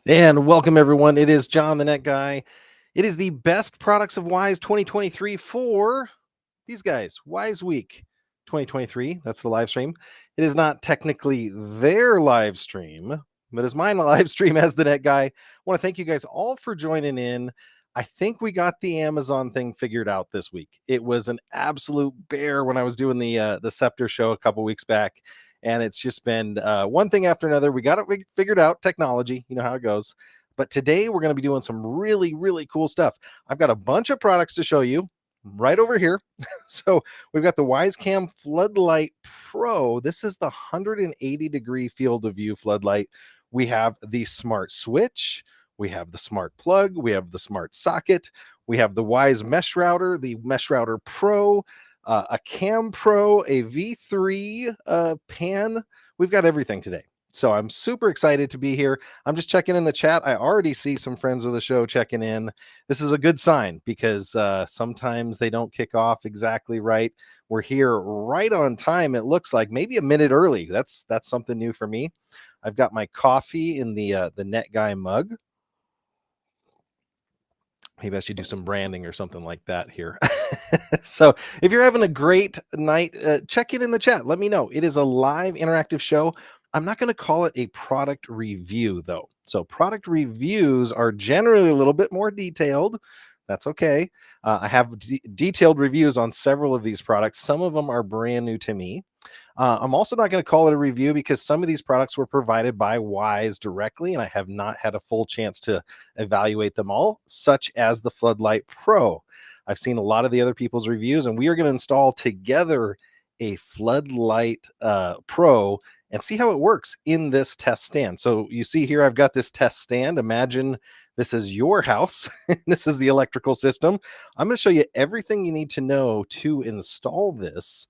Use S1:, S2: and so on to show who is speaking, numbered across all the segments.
S1: And welcome everyone. It is John the Net Guy. It is the best products of Wyze 2023 for these guys. Wyze Week 2023. That's the live stream. It is not technically their live stream, but it's mine live stream as the Net Guy. I want to thank you guys all for joining in. I think we got the Amazon thing figured out this week. It was an absolute bear when I was doing the Scepter show a couple weeks back, and it's just been one thing after another. We got it figured out. Technology, you know how it goes. But today we're going to be doing some really, really cool stuff. I've got a bunch of products to show you right over here. So we've got the Wyze Floodlight Pro. This is the 180-degree field of view floodlight. We have the smart switch. We have the smart plug. We have the smart socket. We have the Wyze Mesh Router, the Mesh Router Pro, a Cam Pro, a V3 pan. We've got everything today. So I'm super excited to be here. I'm just checking in the chat. I already see some friends of the show checking in. This is a good sign because sometimes they don't kick off exactly right. We're here right on time. It looks like maybe a minute early. That's something new for me. I've got my coffee in the Net Guy mug. Maybe I should do some branding or something like that here. So if you're having a great night, check it in the chat. Let me know. It is a live interactive show. I'm not going to call it a product review, though. So product reviews are generally a little bit more detailed. That's okay. I have detailed reviews on several of these products. Some of them are brand new to me. I'm also not going to call it a review because some of these products were provided by Wyze directly, and I have not had a full chance to evaluate them all, such as the Floodlight Pro. I've seen a lot of the other people's reviews, and we are going to install together a Floodlight Pro and see how it works in this test stand. So you see here, I've got this test stand. Imagine this is your house. This is the electrical system. I'm going to show you everything you need to know to install this.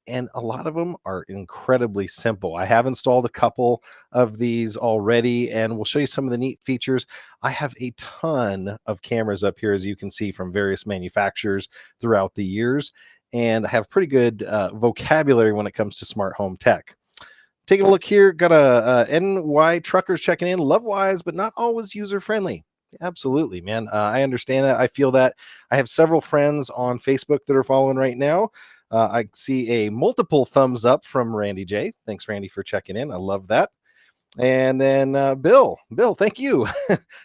S1: And a lot of them are incredibly simple. I have installed a couple of these already, and we'll show you some of the neat features. I have a ton of cameras up here, as you can see, from various manufacturers throughout the years, and I have pretty good vocabulary when it comes to smart home tech. Taking a look here, got a NY truckers checking in. Love Wyze, but not always user-friendly. Absolutely, man. I understand that. I feel that. I have several friends on Facebook that are following right now. I see a multiple thumbs up from Randy J. Thanks, Randy, for checking in. I love that. And then Bill, thank you.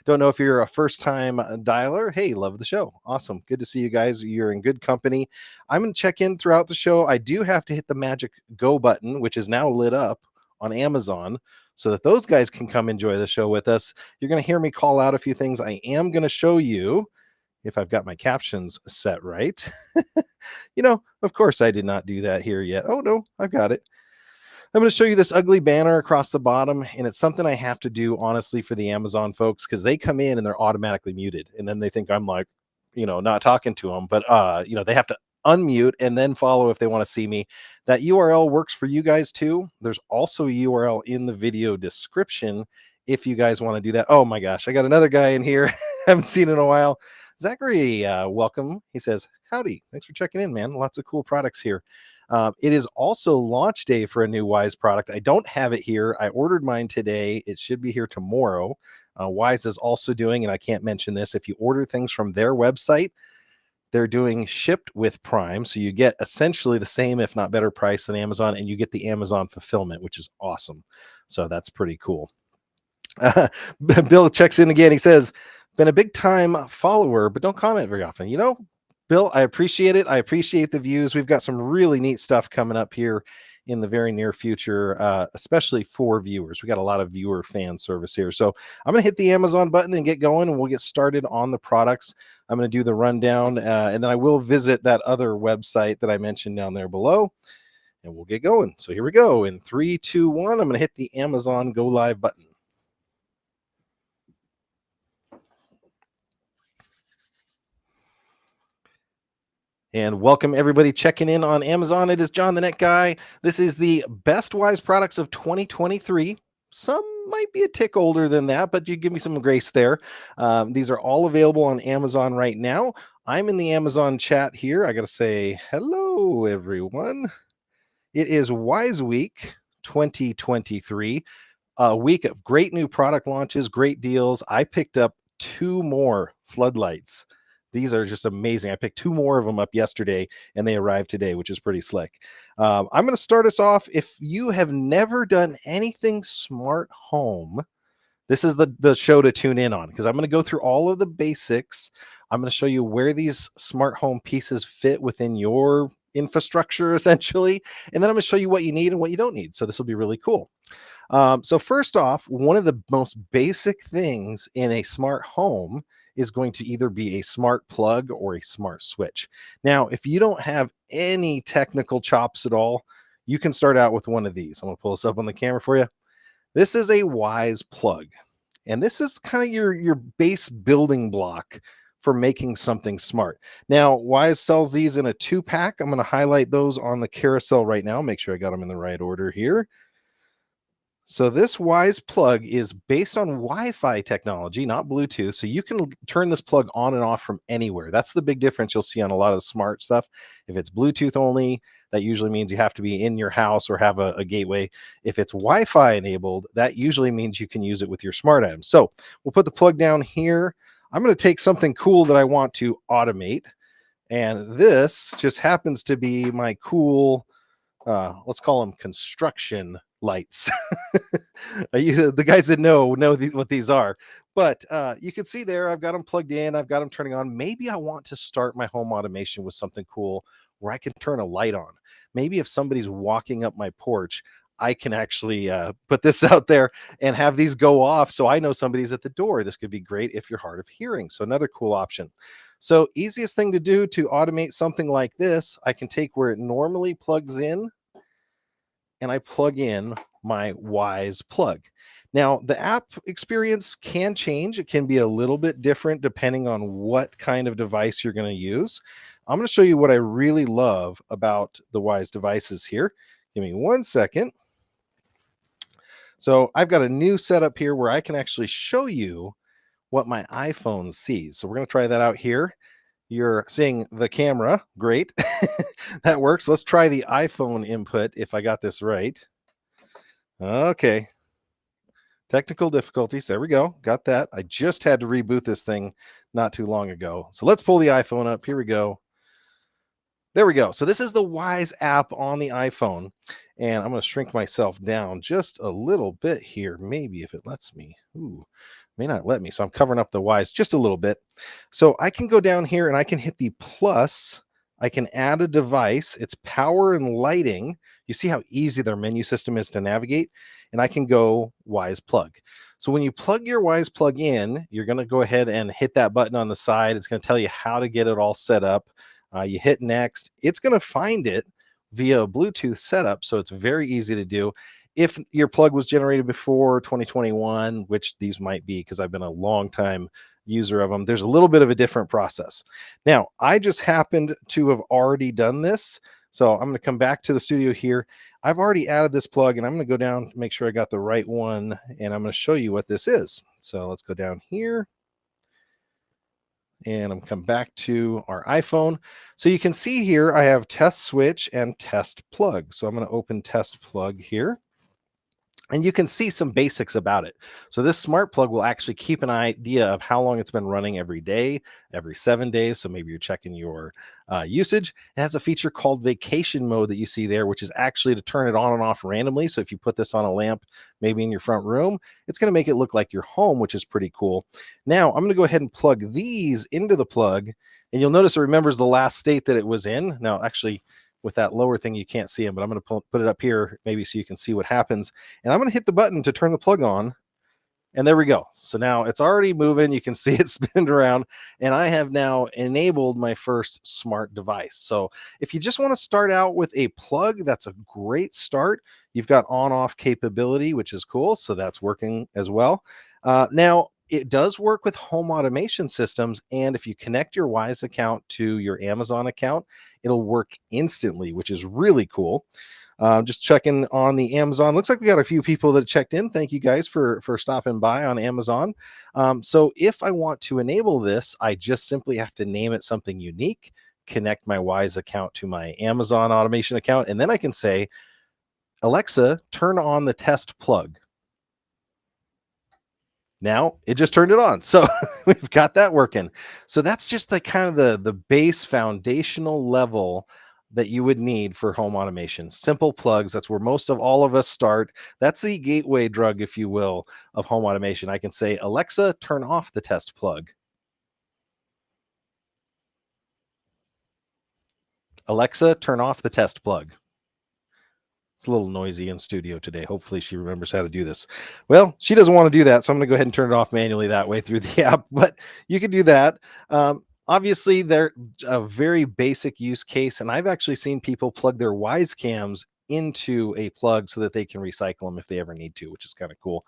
S1: Don't know if you're a first-time dialer. Hey, love the show. Awesome. Good to see you guys. You're in good company. I'm going to check in throughout the show. I do have to hit the magic go button, which is now lit up on Amazon, so that those guys can come enjoy the show with us. You're going to hear me call out a few things. I am going to show you if I've got my captions set right. Of course I did not do that here yet. Oh no, I've got it. I'm going to show you this ugly banner across the bottom, and it's something I have to do, honestly, for the Amazon folks, because they come in and they're automatically muted, and then they think I'm like, not talking to them, but they have to unmute and then follow if they want to see me. That URL works for you guys too. There's also a URL in the video description if you guys want to do that. Oh my gosh, I got another guy in here. Haven't seen in a while. Zachary, welcome. He says, howdy. Thanks for checking in, man. Lots of cool products here. It is also launch day for a new Wyze product. I don't have it here. I ordered mine today. It should be here tomorrow. Wyze is also doing, and I can't mention this, if you order things from their website, they're doing shipped with Prime. So you get essentially the same, if not better price than Amazon, and you get the Amazon fulfillment, which is awesome. So that's pretty cool. Bill checks in again. He says, been a big time follower, but don't comment very often. Bill, I appreciate it. I appreciate the views. We've got some really neat stuff coming up here in the very near future, especially for viewers. We got a lot of viewer fan service here. So I'm going to hit the Amazon button and get going, and we'll get started on the products. I'm going to do the rundown, and then I will visit that other website that I mentioned down there below, and we'll get going. So here we go. In 3, 2, 1, I'm going to hit the Amazon Go Live button. And welcome everybody checking in on Amazon. It is John the Net Guy. This is the best Wyze products of 2023. Some might be a tick older than that, but you give me some grace there. These are all available on Amazon right now. I'm in the Amazon chat here. I got to say hello, everyone. It is Wyze Week 2023. A week of great new product launches, great deals. I picked up 2 more floodlights. These are just amazing. I picked 2 more of them up yesterday, and they arrived today, which is pretty slick. I'm going to start us off. If you have never done anything smart home, this is the show to tune in on, because I'm going to go through all of the basics. I'm going to show you where these smart home pieces fit within your infrastructure, essentially. And then I'm going to show you what you need and what you don't need. So this will be really cool. So first off, one of the most basic things in a smart home is going to either be a smart plug or a smart switch. Now, if you don't have any technical chops at all, you can start out with one of these. I'm going to pull this up on the camera for you. This is a Wyze plug, and this is kind of your base building block for making something smart. Now, Wyze sells these in a 2-pack. I'm going to highlight those on the carousel right now. Make sure I got them in the right order here. So this Wyze plug is based on Wi-Fi technology, not Bluetooth. So you can turn this plug on and off from anywhere. That's the big difference you'll see on a lot of the smart stuff. If it's Bluetooth only, that usually means you have to be in your house or have a gateway. If it's Wi-Fi enabled, that usually means you can use it with your smart items. So we'll put the plug down here. I'm going to take something cool that I want to automate. And this just happens to be my cool, let's call them construction lights. The guys that know what these are. But you can see there, I've got them plugged in. I've got them turning on. Maybe I want to start my home automation with something cool where I can turn a light on. Maybe if somebody's walking up my porch, I can actually put this out there and have these go off so I know somebody's at the door. This could be great if you're hard of hearing. So another cool option. So easiest thing to do to automate something like this, I can take where it normally plugs in and I plug in my Wyze plug. Now, the app experience can change. It can be a little bit different depending on what kind of device you're going to use. I'm going to show you what I really love about the Wyze devices here. Give me 1 second. So I've got a new setup here where I can actually show you what my iPhone sees. So we're going to try that out here. You're seeing the camera. Great. That works. Let's try the iPhone input if I got this right. Okay. Technical difficulties. There we go. Got that. I just had to reboot this thing not too long ago. So let's pull the iPhone up. Here we go. There we go. So this is the Wyze app on the iPhone. And I'm going to shrink myself down just a little bit here. Maybe if it lets me. Ooh, may not let me. So I'm covering up the Wyze just a little bit. So I can go down here and I can hit the plus. I can add a device. It's power and lighting. You see how easy their menu system is to navigate. And I can go Wyze plug. So when you plug your Wyze plug in, you're going to go ahead and hit that button on the side. It's going to tell you how to get it all set up. You hit next. It's going to find it via a Bluetooth setup. So it's very easy to do. If your plug was generated before 2021, which these might be because I've been a long time user of them, there's a little bit of a different process. Now, I just happened to have already done this. So I'm going to come back to the studio here. I've already added this plug and I'm going to go down to make sure I got the right one. And I'm going to show you what this is. So let's go down here. And I'm come back to our iPhone. So you can see here, I have test switch and test plug. So I'm going to open test plug here. And you can see some basics about it. So this smart plug will actually keep an idea of how long it's been running every day, every 7 days. So maybe you're checking your usage. It has a feature called vacation mode that you see there, which is actually to turn it on and off randomly. So if you put this on a lamp, maybe in your front room, it's going to make it look like your home, which is pretty cool. Now I'm going to go ahead and plug these into the plug. And you'll notice it remembers the last state that it was in. Now, actually, with that lower thing, you can't see them, but I'm going to put it up here maybe so you can see what happens. And I'm going to hit the button to turn the plug on. And there we go. So now it's already moving. You can see it spinning around. And I have now enabled my first smart device. So if you just want to start out with a plug, that's a great start. You've got on-off capability, which is cool. So that's working as well. Now, it does work with home automation systems. And if you connect your Wyze account to your Amazon account, it'll work instantly, which is really cool. Just checking on the Amazon. Looks like we got a few people that checked in. Thank you guys for stopping by on Amazon. So if I want to enable this, I just simply have to name it something unique, connect my Wyze account to my Amazon automation account, and then I can say, Alexa, turn on the test plug. Now it just turned it on. So we've got that working. So that's just the kind of the base foundational level that you would need for home automation. Simple plugs. That's where most of all of us start. That's the gateway drug, if you will, of home automation. I can say, Alexa, turn off the test plug. Alexa, turn off the test plug. It's a little noisy in studio today. Hopefully she remembers how to do this. Well, she doesn't want to do that, so I'm going to go ahead and turn it off manually that way through the app, but you can do that. Obviously, they're a very basic use case, and I've actually seen people plug their Wyze cams into a plug so that they can recycle them if they ever need to, which is kind of cool.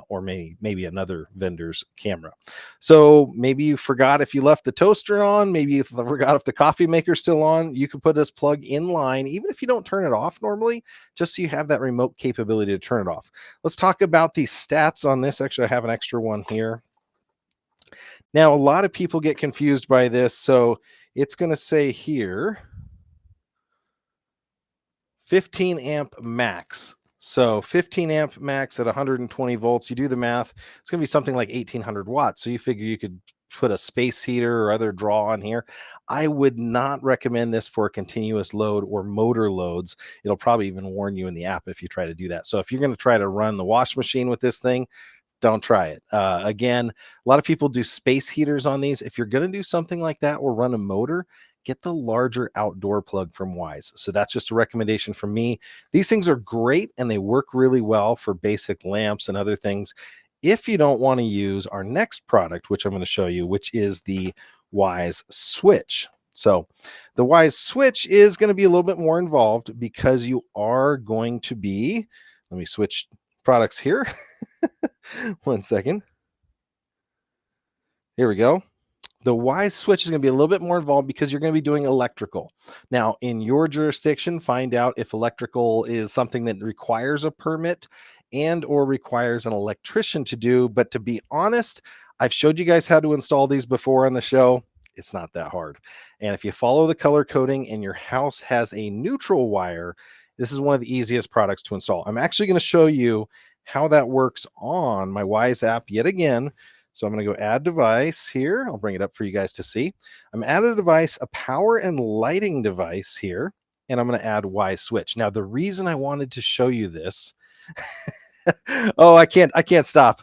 S1: Or maybe another vendor's camera. So maybe you forgot if you left the toaster on, maybe you forgot if the coffee maker's still on. You can put this plug in line, even if you don't turn it off normally, just so you have that remote capability to turn it off. Let's talk about the stats on this. Actually, I have an extra one here. Now, a lot of people get confused by this. So it's going to say here 15 amp max. So 15 amp max at 120 volts. You do the math, it's going to be something like 1800 watts. So you figure you could put a space heater or other draw on here. I would not recommend this for continuous load or motor loads. It'll probably even warn you in the app if you try to do that. So if you're going to try to run the wash machine with this thing, don't try it. Again, a lot of people do space heaters on these. If you're going to do something like that or run a motor, get the larger outdoor plug from Wyze. So that's just a recommendation from me. These things are great and they work really well for basic lamps and other things. If you don't want to use our next product, which I'm going to show you, which is the Wyze Switch. So the Wyze Switch is going to be a little bit more involved because you are going to be, let me switch products here. 1 second. Here we go. The Wyze Switch is going to be a little bit more involved because you're going to be doing electrical. Now, in your jurisdiction, find out if electrical is something that requires a permit and or requires an electrician to do. But to be honest, I've showed you guys how to install these before on the show. It's not that hard. And if you follow the color coding and your house has a neutral wire, this is one of the easiest products to install. I'm actually going to show you how that works on my Wyze app yet again. So I'm going to go add device here. I'll bring it up for you guys to see. I'm adding a device, a power and lighting device here, and I'm going to add Wyze Switch. Now, the reason I wanted to show you this, oh, I can't stop.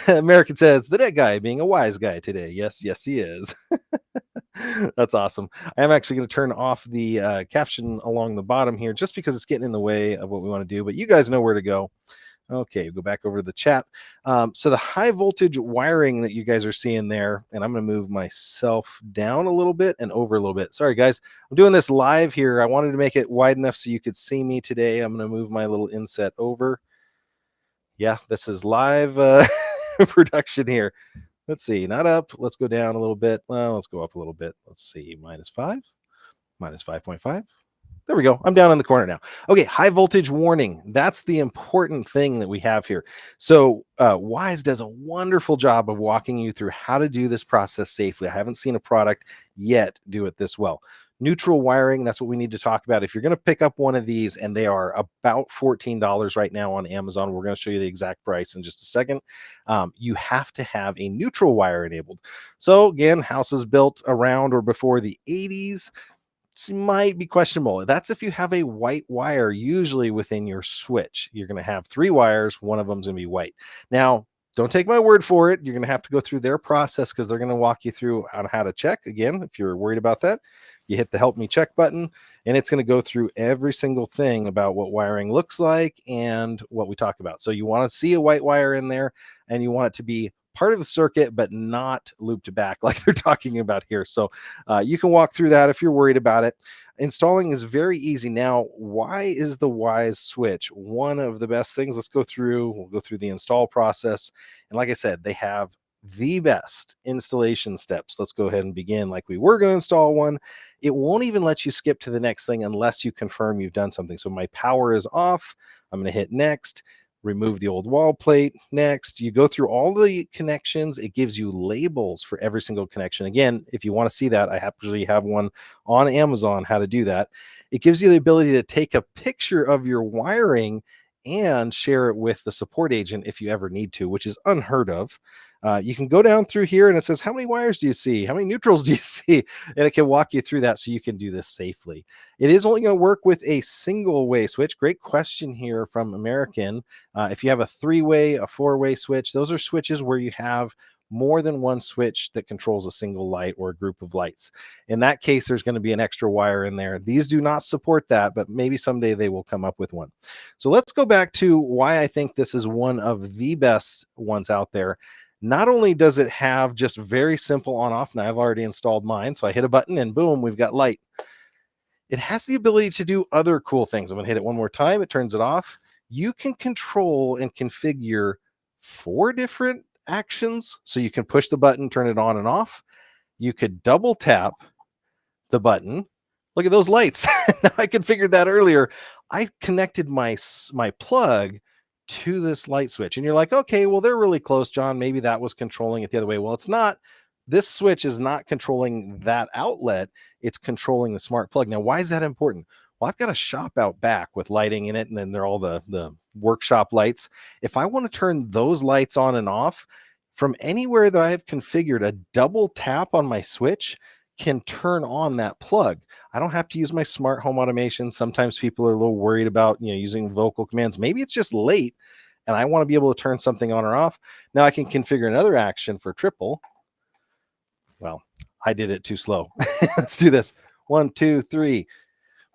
S1: American says the dead guy being a wise guy today. Yes, he is. That's awesome. I am actually going to turn off the caption along the bottom here just because it's getting in the way of what we want to do, but you guys know where to go. Okay, go back over to the chat. So the high voltage wiring that you guys are seeing there, and I'm going to move myself down a little bit and over a little bit. Sorry, guys. I'm doing this live here. I wanted to make it wide enough so you could see me today. I'm going to move my little inset over. Yeah, this is live production here. Let's see, not up. Let's go down a little bit. Well, let's go up a little bit. Let's see, -5, -5.5. There we go. I'm down in the corner now. Okay, high voltage warning. That's the important thing that we have here. So Wyze does a wonderful job of walking you through how to do this process safely. I haven't seen a product yet do it this well. Neutral wiring, that's what we need to talk about. If you're going to pick up one of these, and they are about $14 right now on Amazon, we're going to show you the exact price in just a second. You have to have a neutral wire enabled. So again, houses built around or before the 80s, might be questionable. That's if you have a white wire, usually within your switch. You're going to have 3 wires. One of them is going to be white. Now, don't take my word for it. You're going to have to go through their process because they're going to walk you through on how to check. Again, if you're worried about that, you hit the help me check button, and it's going to go through every single thing about what wiring looks like and what we talk about. So you want to see a white wire in there, and you want it to be part of the circuit, but not looped back like they're talking about here. So you can walk through that if you're worried about it. Installing is very easy. Now, why is the Wyze Switch one of the best things? We'll go through the install process. And like I said, they have the best installation steps. Let's go ahead and begin like we were going to install one. It won't even let you skip to the next thing unless you confirm you've done something. So my power is off. I'm going to hit next. Remove the old wall plate. Next, you go through all the connections. It gives you labels for every single connection. Again, if you want to see that, I actually have one on Amazon how to do that. It gives you the ability to take a picture of your wiring and share it with the support agent if you ever need to, which is unheard of. You can go down through here and it says, how many wires do you see? How many neutrals do you see? And it can walk you through that so you can do this safely. It is only going to work with a single way switch. Great question here from American. If you have a 3-way, a 4-way switch, those are switches where you have more than one switch that controls a single light or a group of lights. In that case, there's going to be an extra wire in there. These do not support that, but maybe someday they will come up with one. So let's go back to why I think this is one of the best ones out there. Not only does it have just very simple on off, now I've already installed mine, so I hit a button and boom, we've got light. It has the ability to do other cool things. I'm going to hit it one more time. It turns it off. You can control and configure 4 different actions. So you can push the button, turn it on and off. You could double tap the button. Look at those lights. Now I configured that earlier. I connected my plug to this light switch. And you're like, okay, well, they're really close, John. Maybe that was controlling it the other way. Well, it's not. This switch is not controlling that outlet. It's controlling the smart plug. Now, why is that important? Well, I've got a shop out back with lighting in it, and then they're all the workshop lights. If I want to turn those lights on and off from anywhere that I have configured, a double tap on my switch can turn on that plug. I don't have to use my smart home automation. Sometimes people are a little worried about, using vocal commands. Maybe it's just late and I want to be able to turn something on or off. Now I can configure another action for triple. Well, I did it too slow. Let's do this. 1, 2, 3.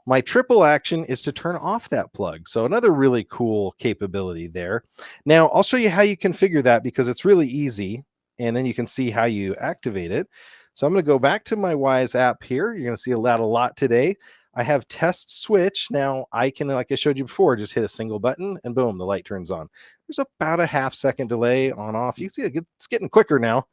S1: My triple action is to turn off that plug. So another really cool capability there. Now I'll show you how you configure that because it's really easy. And then you can see how you activate it. So I'm going to go back to my Wyze app here. You're going to see that a lot today. I have test switch. Now I can, like I showed you before, just hit a single button and boom, the light turns on. There's about a half-second delay on off. You can see it's getting quicker now.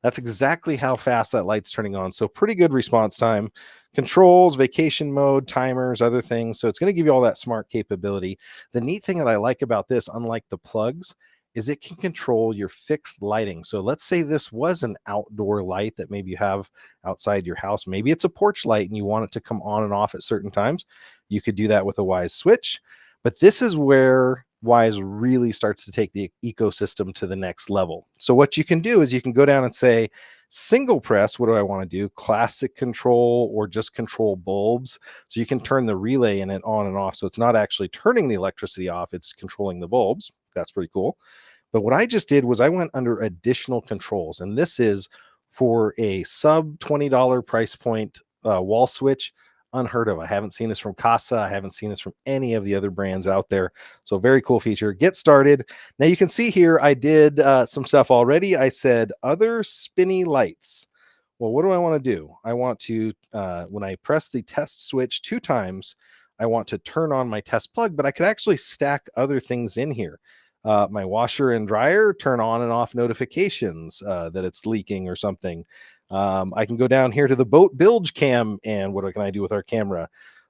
S1: That's exactly how fast that light's turning on. So pretty good response time. Controls, vacation mode, timers, other things. So it's going to give you all that smart capability. The neat thing that I like about this, unlike the plugs, is it can control your fixed lighting. So let's say this was an outdoor light that maybe you have outside your house. Maybe it's a porch light and you want it to come on and off at certain times. You could do that with a Wyze switch. But this is where Wyze really starts to take the ecosystem to the next level. So what you can do is you can go down and say, single press, what do I want to do? Classic control or just control bulbs. So you can turn the relay in it on and off. So it's not actually turning the electricity off, it's controlling the bulbs. That's pretty cool. But what I just did was I went under additional controls. And this is for a sub $20 price point wall switch. Unheard of. I haven't seen this from Casa. I haven't seen this from any of the other brands out there. So very cool feature. Get started. Now you can see here, I did some stuff already. I said other spinny lights. Well, what do I want to do? I want to, when I press the test switch 2 times, I want to turn on my test plug, but I could actually stack other things in here. My washer and dryer, turn on and off notifications that it's leaking or something. I can go down here to the boat bilge cam, and what can I do with our camera?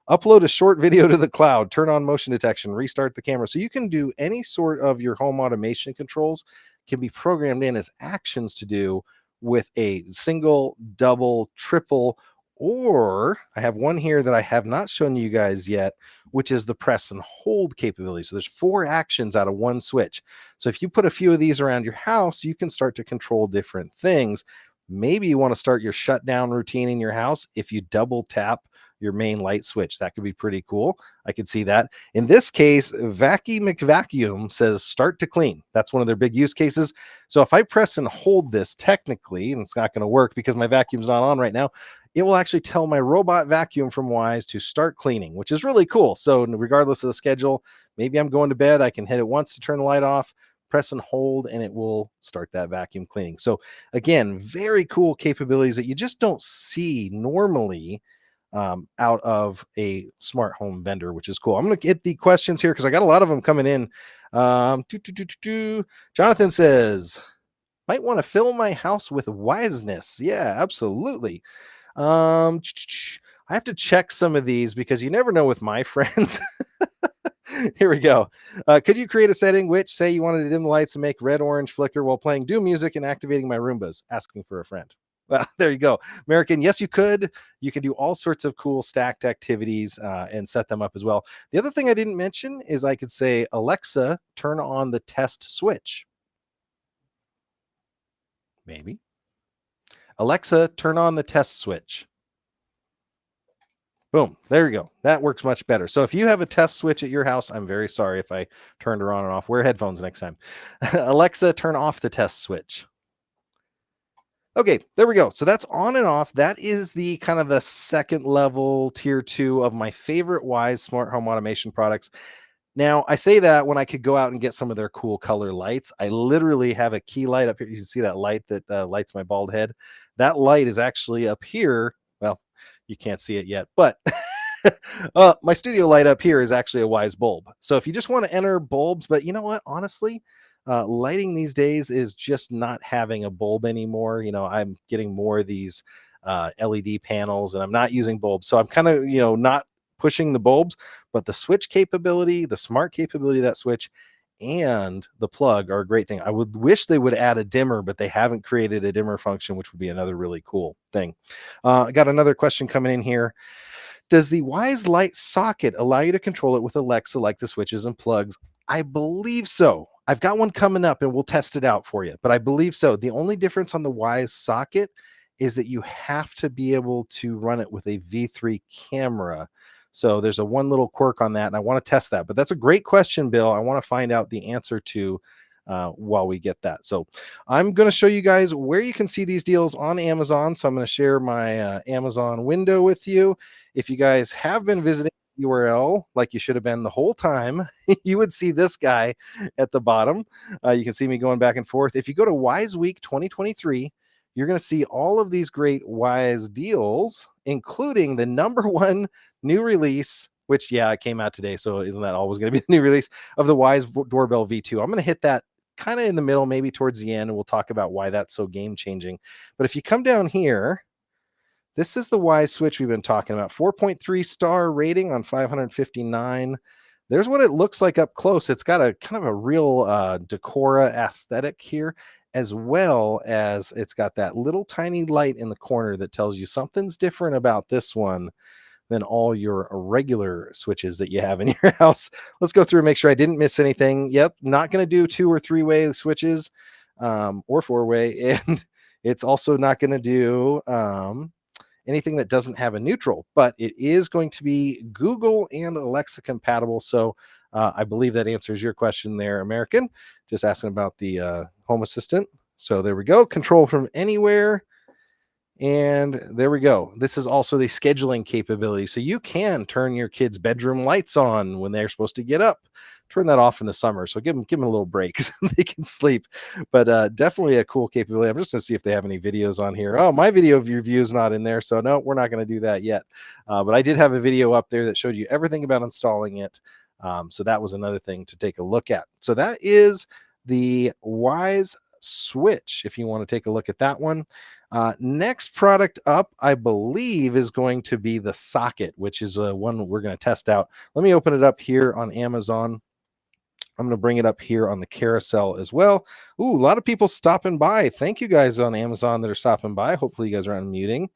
S1: Upload a short video to the cloud, turn on motion detection, restart the camera. So you can do any sort of your home automation controls can be programmed in as actions to do with a single, double, triple, or I have one here that I have not shown you guys yet, which is the press and hold capability. So there's 4 actions out of one switch. So if you put a few of these around your house, you can start to control different things. Maybe you want to start your shutdown routine in your house. If you double tap your main light switch, that could be pretty cool. I could see that. In this case, Vacuum McVacuum says start to clean. That's one of their big use cases. So if I press and hold this technically, and it's not going to work because my vacuum's not on right now, it will actually tell my robot vacuum from Wyze to start cleaning, which is really cool. So regardless of the schedule, maybe I'm going to bed, I can hit it once to turn the light off, press and hold, and it will start that vacuum cleaning. So again, very cool capabilities that you just don't see normally out of a smart home vendor, which is cool. I'm going to get the questions here because I got a lot of them coming in. Jonathan says, might want to fill my house with wiseness. Yeah, absolutely. I have to check some of these because you never know with my friends. Here we go. Could you create a setting which, say you wanted to dim the lights and make red orange flicker while playing Doom music and activating my Roombas? Asking for a friend. Well, there you go. American, yes, you could. You can do all sorts of cool stacked activities and set them up as well. The other thing I didn't mention is I could say, Alexa, turn on the test switch. Maybe. Alexa, turn on the test switch. Boom. There you go. That works much better. So if you have a test switch at your house, I'm very sorry if I turned her on and off. Wear headphones next time. Alexa, turn off the test switch. Okay, there we go. So that's on and off. That is the kind of the second level tier 2 of my favorite Wyze smart home automation products. Now, I say that when I could go out and get some of their cool color lights. I literally have a key light up here. You can see that light that lights my bald head. That light is actually up here. Well, you can't see it yet, but my studio light up here is actually a Wyze bulb. So if you just want to enter bulbs, but you know what? Honestly, lighting these days is just not having a bulb anymore. I'm getting more of these LED panels, and I'm not using bulbs. So I'm kind of, not pushing the bulbs, but the switch capability, the smart capability of that switch, and the plug are a great thing. I would wish they would add a dimmer, but they haven't created a dimmer function, which would be another really cool thing. I got another question coming in here. Does the Wyze Light socket allow you to control it with Alexa like the switches and plugs? I believe so. I've got one coming up and we'll test it out for you, but I believe so. The only difference on the Wyze socket is that you have to be able to run it with a V3 camera. So there's a one little quirk on that, and I want to test that. But that's a great question, Bill. I want to find out the answer to while we get that. So I'm going to show you guys where you can see these deals on Amazon. So I'm going to share my Amazon window with you. If you guys have been visiting the URL like you should have been the whole time, you would see this guy at the bottom. You can see me going back and forth. If you go to Wyze Week 2023, you're going to see all of these great Wyze deals, including the #1 new release, which, yeah, it came out today. So isn't that always going to be the new release of the Wyze Doorbell V2? I'm going to hit that kind of in the middle, maybe towards the end, and we'll talk about why that's so game changing. But if you come down here, this is the Wyze switch we've been talking about. 4.3 star rating on 559. There's what it looks like up close. It's got a kind of a real Decora aesthetic here, as well as it's got that little tiny light in the corner that tells you something's different about this one than all your regular switches that you have in your house. Let's go through and make sure I didn't miss anything. Yep, not going to do 2 or 3-way switches or 4-way. And it's also not going to do anything that doesn't have a neutral, but it is going to be Google and Alexa compatible. So I believe that answers your question there, American. Just asking about the Home Assistant. So there we go. Control from anywhere. And there we go. This is also the scheduling capability. So you can turn your kids' bedroom lights on when they're supposed to get up. Turn that off in the summer. So give them a little break so they can sleep. But definitely a cool capability. I'm just going to see if they have any videos on here. Oh, my video review is not in there. So no, we're not going to do that yet. But I did have a video up there that showed you everything about installing it. So that was another thing to take a look at. So that is the Wyze switch, if you want to take a look at that one. Next product up, I believe, is going to be the socket, which is one we're going to test out. Let me open it up here on Amazon. I'm going to bring it up here on the carousel as well. Ooh, a lot of people stopping by. Thank you guys on Amazon that are stopping by. Hopefully you guys are unmuting.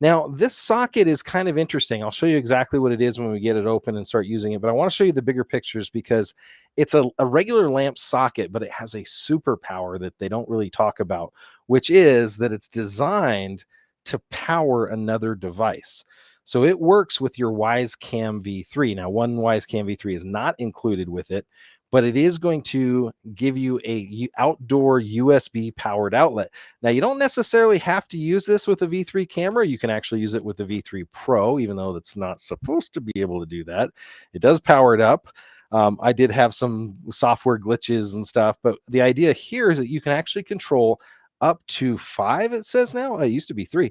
S1: Now, this socket is kind of interesting. I'll show you exactly what it is when we get it open and start using it, but I want to show you the bigger pictures because it's a regular lamp socket, but it has a superpower that they don't really talk about, which is that it's designed to power another device. So it works with your Wyze Cam V3. Now, one Wyze Cam V3 is not included with it, but it is going to give you a outdoor USB powered outlet. Now, you don't necessarily have to use this with a V3 camera. You can actually use it with the V3 Pro, even though it's not supposed to be able to do that. It does power it up. I did have some software glitches and stuff, but the idea here is that you can actually control up to 5, it says now. It used to be 3.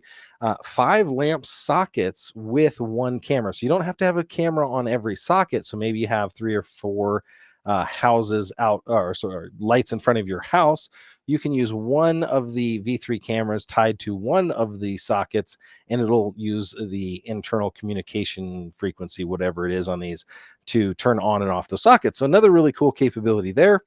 S1: 5 lamp sockets with one camera. So you don't have to have a camera on every socket. So maybe you have 3 or 4 houses out or lights in front of your house. You can use one of the V3 cameras tied to one of the sockets, and it'll use the internal communication frequency, whatever it is on these, to turn on and off the sockets. So another really cool capability there.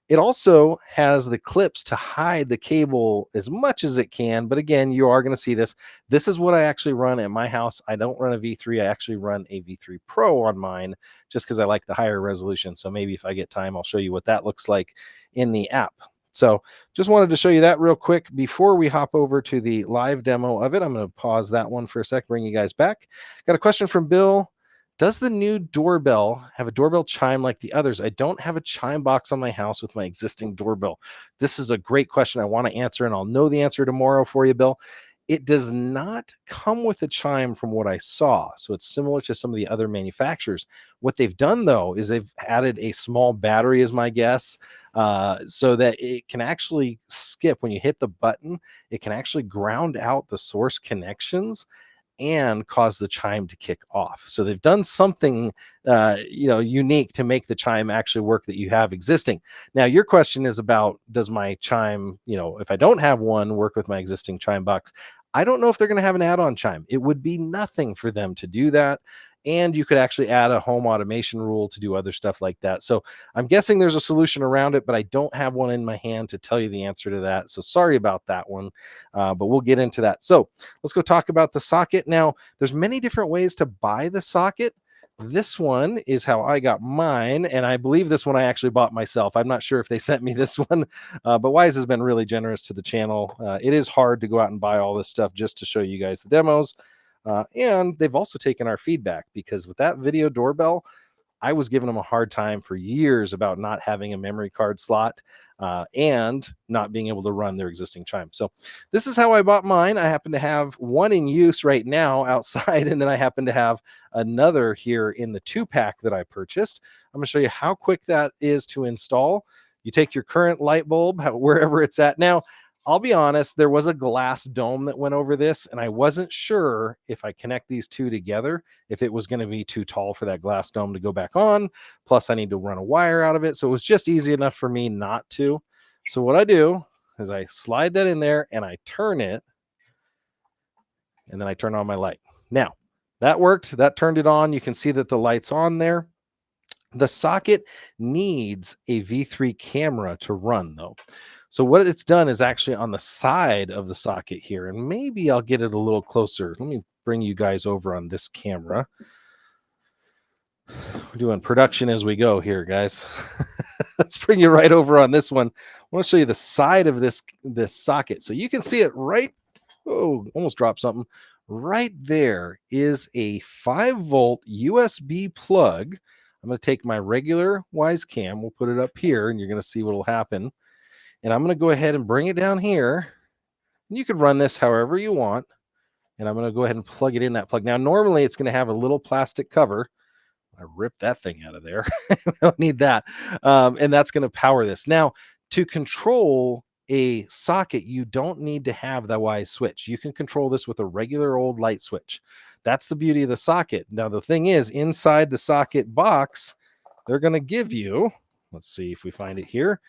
S1: It also has the clips to hide the cable as much as it can. But again, you are going to see this. This is what I actually run at my house. I don't run a V3. I actually run a V3 Pro on mine just because I like the higher resolution. So maybe if I get time, I'll show you what that looks like in the app. So just wanted to show you that real quick before we hop over to the live demo of it. I'm going to pause that one for a sec, bring you guys back. Got a question from Bill. Does the new doorbell have a doorbell chime like the others? I don't have a chime box on my house with my existing doorbell. This is a great question I want to answer, and I'll know the answer tomorrow for you, Bill. It does not come with a chime from what I saw. So it's similar to some of the other manufacturers. What they've done, though, is they've added a small battery, is my guess, so that it can actually skip when you hit the button. It can actually ground out the source connections and cause the chime to kick off. So they've done something, unique to make the chime actually work that you have existing. Now, your question is about, does my chime, if I don't have one, work with my existing chime box? I don't know if they're going to have an add-on chime. It would be nothing for them to do that. And you could actually add a home automation rule to do other stuff like that. So I'm guessing there's a solution around it, but I don't have one in my hand to tell you the answer to that. So sorry about that one, but we'll get into that. So let's go talk about the socket. Now, there's many different ways to buy the socket. This one is how I got mine, and I believe this one I actually bought myself. I'm not sure if they sent me this one, but Wyze has been really generous to the channel. It is hard to go out and buy all this stuff just to show you guys the demos. And they've also taken our feedback, because with that video doorbell, I was giving them a hard time for years about not having a memory card slot and not being able to run their existing chime. So this is how I bought mine. I happen to have one in use right now outside, and then I happen to have another here in the 2-pack that I purchased. I'm going to show you how quick that is to install. You take your current light bulb, wherever it's at. Now, I'll be honest, there was a glass dome that went over this, and I wasn't sure if I connect these two together, if it was going to be too tall for that glass dome to go back on. Plus, I need to run a wire out of it. So it was just easy enough for me not to. So what I do is I slide that in there and I turn it, and then I turn on my light. Now, that worked. That turned it on. You can see that the light's on there. The socket needs a V3 camera to run, though. So what it's done is actually on the side of the socket here, and maybe I'll get it a little closer. Let me bring you guys over on this camera. We're doing production as we go here, guys. Let's bring you right over on this one. I want to show you the side of this socket. So you can see it right. Oh, almost dropped something. Right there is a 5-volt USB plug. I'm going to take my regular Wyze cam. We'll put it up here, and you're going to see what will happen. And I'm going to go ahead and bring it down here. And you can run this however you want. And I'm going to go ahead and plug it in that plug. Now, normally it's going to have a little plastic cover. I ripped that thing out of there. I don't need that. And that's going to power this. Now, to control a socket, you don't need to have the Wyze switch. You can control this with a regular old light switch. That's the beauty of the socket. Now, the thing is, inside the socket box, they're going to give you, let's see if we find it here,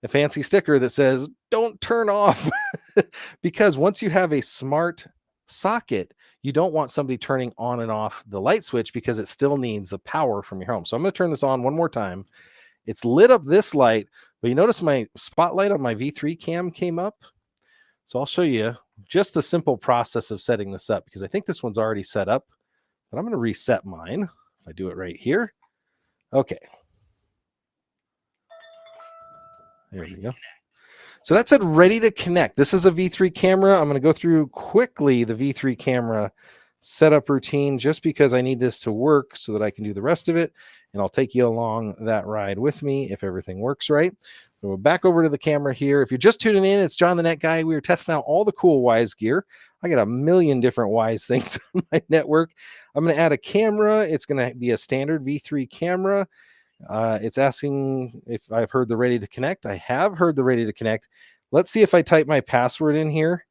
S1: a fancy sticker that says, don't turn off. Because once you have a smart socket, you don't want somebody turning on and off the light switch, because it still needs the power from your home. So I'm going to turn this on one more time. It's lit up this light, but you notice my spotlight on my V3 cam came up. So I'll show you just the simple process of setting this up, because I think this one's already set up, but I'm going to reset mine. If I do it right here. Okay. There we go. So that said ready to connect. This is a V3 camera. I'm going to go through quickly the V3 camera setup routine, just because I need this to work so that I can do the rest of it. And I'll take you along that ride with me if everything works right. So we're back over to the camera here. If you're just tuning in, it's John the Net Guy. We were testing out all the cool Wyze gear. I got a million different Wyze things on my network. I'm going to add a camera. It's going to be a standard V3 camera. It's asking if I've heard the ready to connect. I have heard the ready to connect. Let's see if I type my password in here,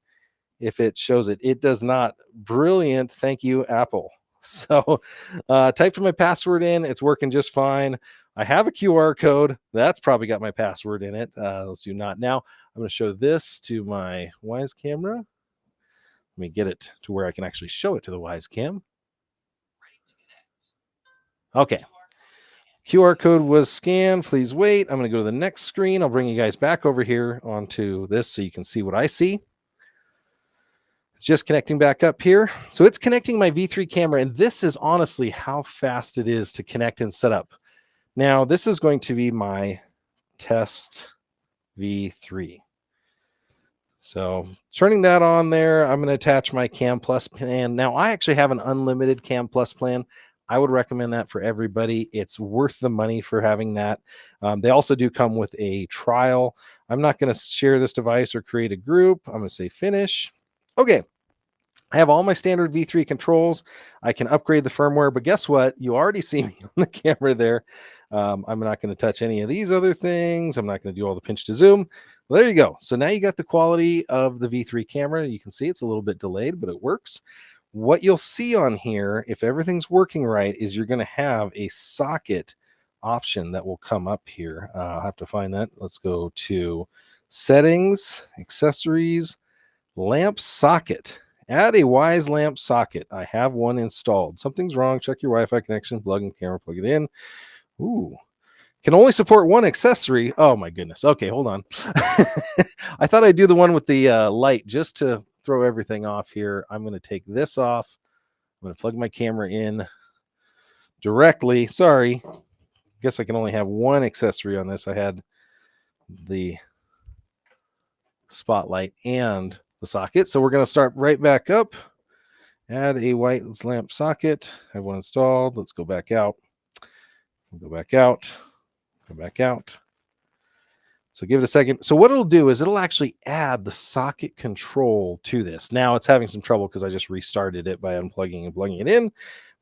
S1: if it shows it. It does not. Brilliant. Thank you, Apple. So typed my password in. It's working just fine. I have a QR code. That's probably got my password in it. Let's do not now. I'm going to show this to my Wyze camera. Let me get it to where I can actually show it to the Wyze cam. Okay. QR code was scanned. Please wait. I'm going to go to the next screen. I'll bring you guys back over here onto this so you can see what I see. It's just connecting back up here. So it's connecting my V3 camera, and this is honestly how fast it is to connect and set up. Now, this is going to be my test V3. So turning that on there, I'm going to attach my Cam Plus plan. Now, I actually have an unlimited Cam Plus plan. I would recommend that for everybody. It's worth the money for having that. They also do come with a trial. I'm not going to share this device or create a group. I'm going to say finish. Okay. I have all my standard V3 controls. I can upgrade the firmware, but guess what? You already see me on the camera there. I'm not going to touch any of these other things. I'm not going to do all the pinch to zoom. Well, there you go. So now you got the quality of the V3 camera. You can see it's a little bit delayed, but it works. What you'll see on here, if everything's working right, is you're going to have a socket option that will come up here. I'll have to find that. Let's go to settings, accessories, lamp socket. Add a Wyze lamp socket. I have one installed. Something's wrong. Check your Wi-Fi connection, plug in camera, plug it in. Ooh. Can only support one accessory. Oh my goodness. Okay, hold on. I thought I'd do the one with the light just to throw everything off here. I'm going to take this off. I'm going to plug my camera in directly. Sorry. I guess I can only have one accessory on this. I had the spotlight and the socket. So we're going to start right back up. Add a white lamp socket. I have one installed. Let's go back out. We'll go back out. Go back out. So give it a second. So what it'll do is it'll actually add the socket control to this. Now it's having some trouble because I just restarted it by unplugging and plugging it in.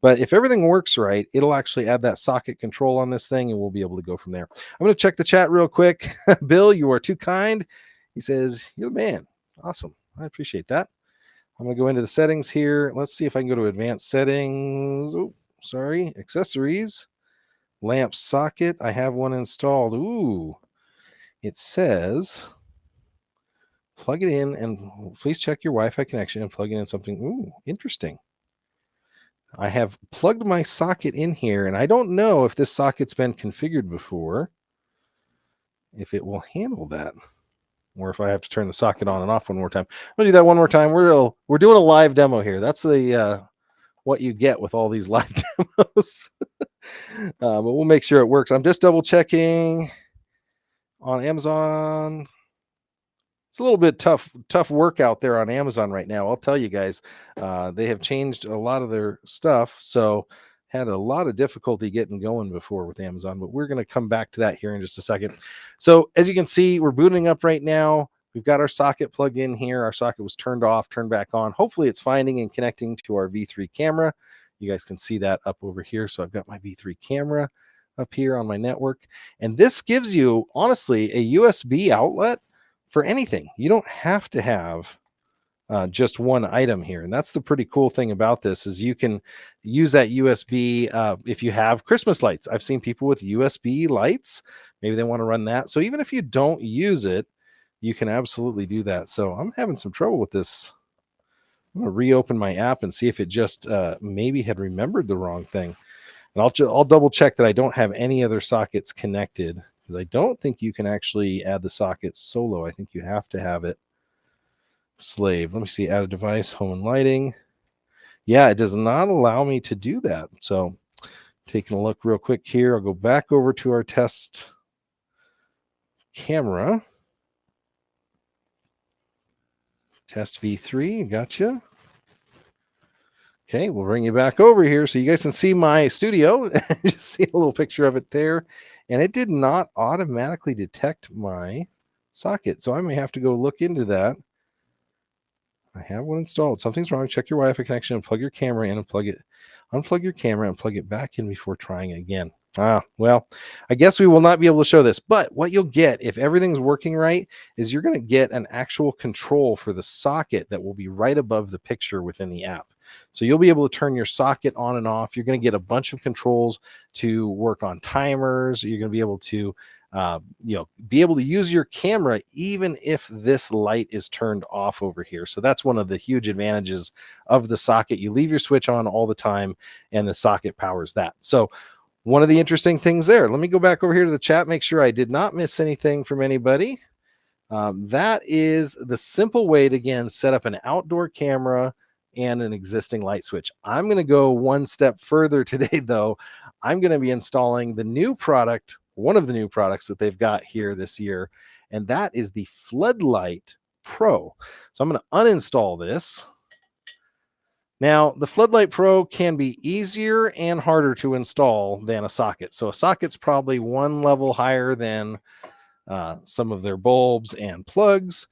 S1: But if everything works right, it'll actually add that socket control on this thing, and we'll be able to go from there. I'm going to check the chat real quick. Bill, you are too kind. He says, you're the man. Awesome. I appreciate that. I'm going to go into the settings here. Let's see if I can go to advanced settings. Oh, sorry. Accessories. Lamp socket. I have one installed. Ooh. It says plug it in and please check your Wi-Fi connection and plug it in something. Ooh, interesting. I have plugged my socket in here, and I don't know if this socket's been configured before, if it will handle that, or if I have to turn the socket on and off one more time. I'm going to do that one more time. We're doing a live demo here. That's the what you get with all these live demos. But we'll make sure it works. I'm just double checking on Amazon. It's a little bit tough work out there on Amazon right now. I'll tell you guys, they have changed a lot of their stuff. So had a lot of difficulty getting going before with Amazon, but we're going to come back to that here in just a second. So as you can see, we're booting up right now. We've got our socket plugged in here. Our socket was turned off, turned back on. Hopefully it's finding and connecting to our V3 camera. You guys can see that up over here. So I've got my V3 camera up here on my network. And this gives you, honestly, a USB outlet for anything. You don't have to have just one item here. And that's the pretty cool thing about this is you can use that USB if you have Christmas lights. I've seen people with USB lights. Maybe they want to run that. So even if you don't use it, you can absolutely do that. So I'm having some trouble with this. I'm going to reopen my app and see if it just maybe had remembered the wrong thing. And I'll double check that I don't have any other sockets connected, because I don't think you can actually add the sockets solo. I think you have to have it slave. Let me see, add a device, home and lighting. Yeah, it does not allow me to do that. So taking a look real quick here, I'll go back over to our test camera. Test V3, gotcha. Okay, we'll bring you back over here so you guys can see my studio. Just see a little picture of it there. And it did not automatically detect my socket. So I may have to go look into that. I have one installed. Something's wrong. Check your Wi-Fi connection and plug your camera in and plug it. Unplug your camera and plug it back in before trying again. Well, I guess we will not be able to show this, but what you'll get if everything's working right is you're going to get an actual control for the socket that will be right above the picture within the app. So you'll be able to turn your socket on and off. You're going to get a bunch of controls to work on timers. You're going to be able to be able to use your camera even if this light is turned off over here. So that's one of the huge advantages of the socket. You leave your switch on all the time and the socket powers that. So One of the interesting things there, let me go back over here to the chat, make sure I did not miss anything from anybody. That is the simple way to, again, set up an outdoor camera and an existing light switch. I'm going to go one step further today, though. I'm going to be installing the new product, one of the new products that they've got here this year, and that is the Floodlight Pro. So I'm going to uninstall this. Now, the Floodlight Pro can be easier and harder to install than a socket. So a socket's probably one level higher than some of their bulbs and plugs,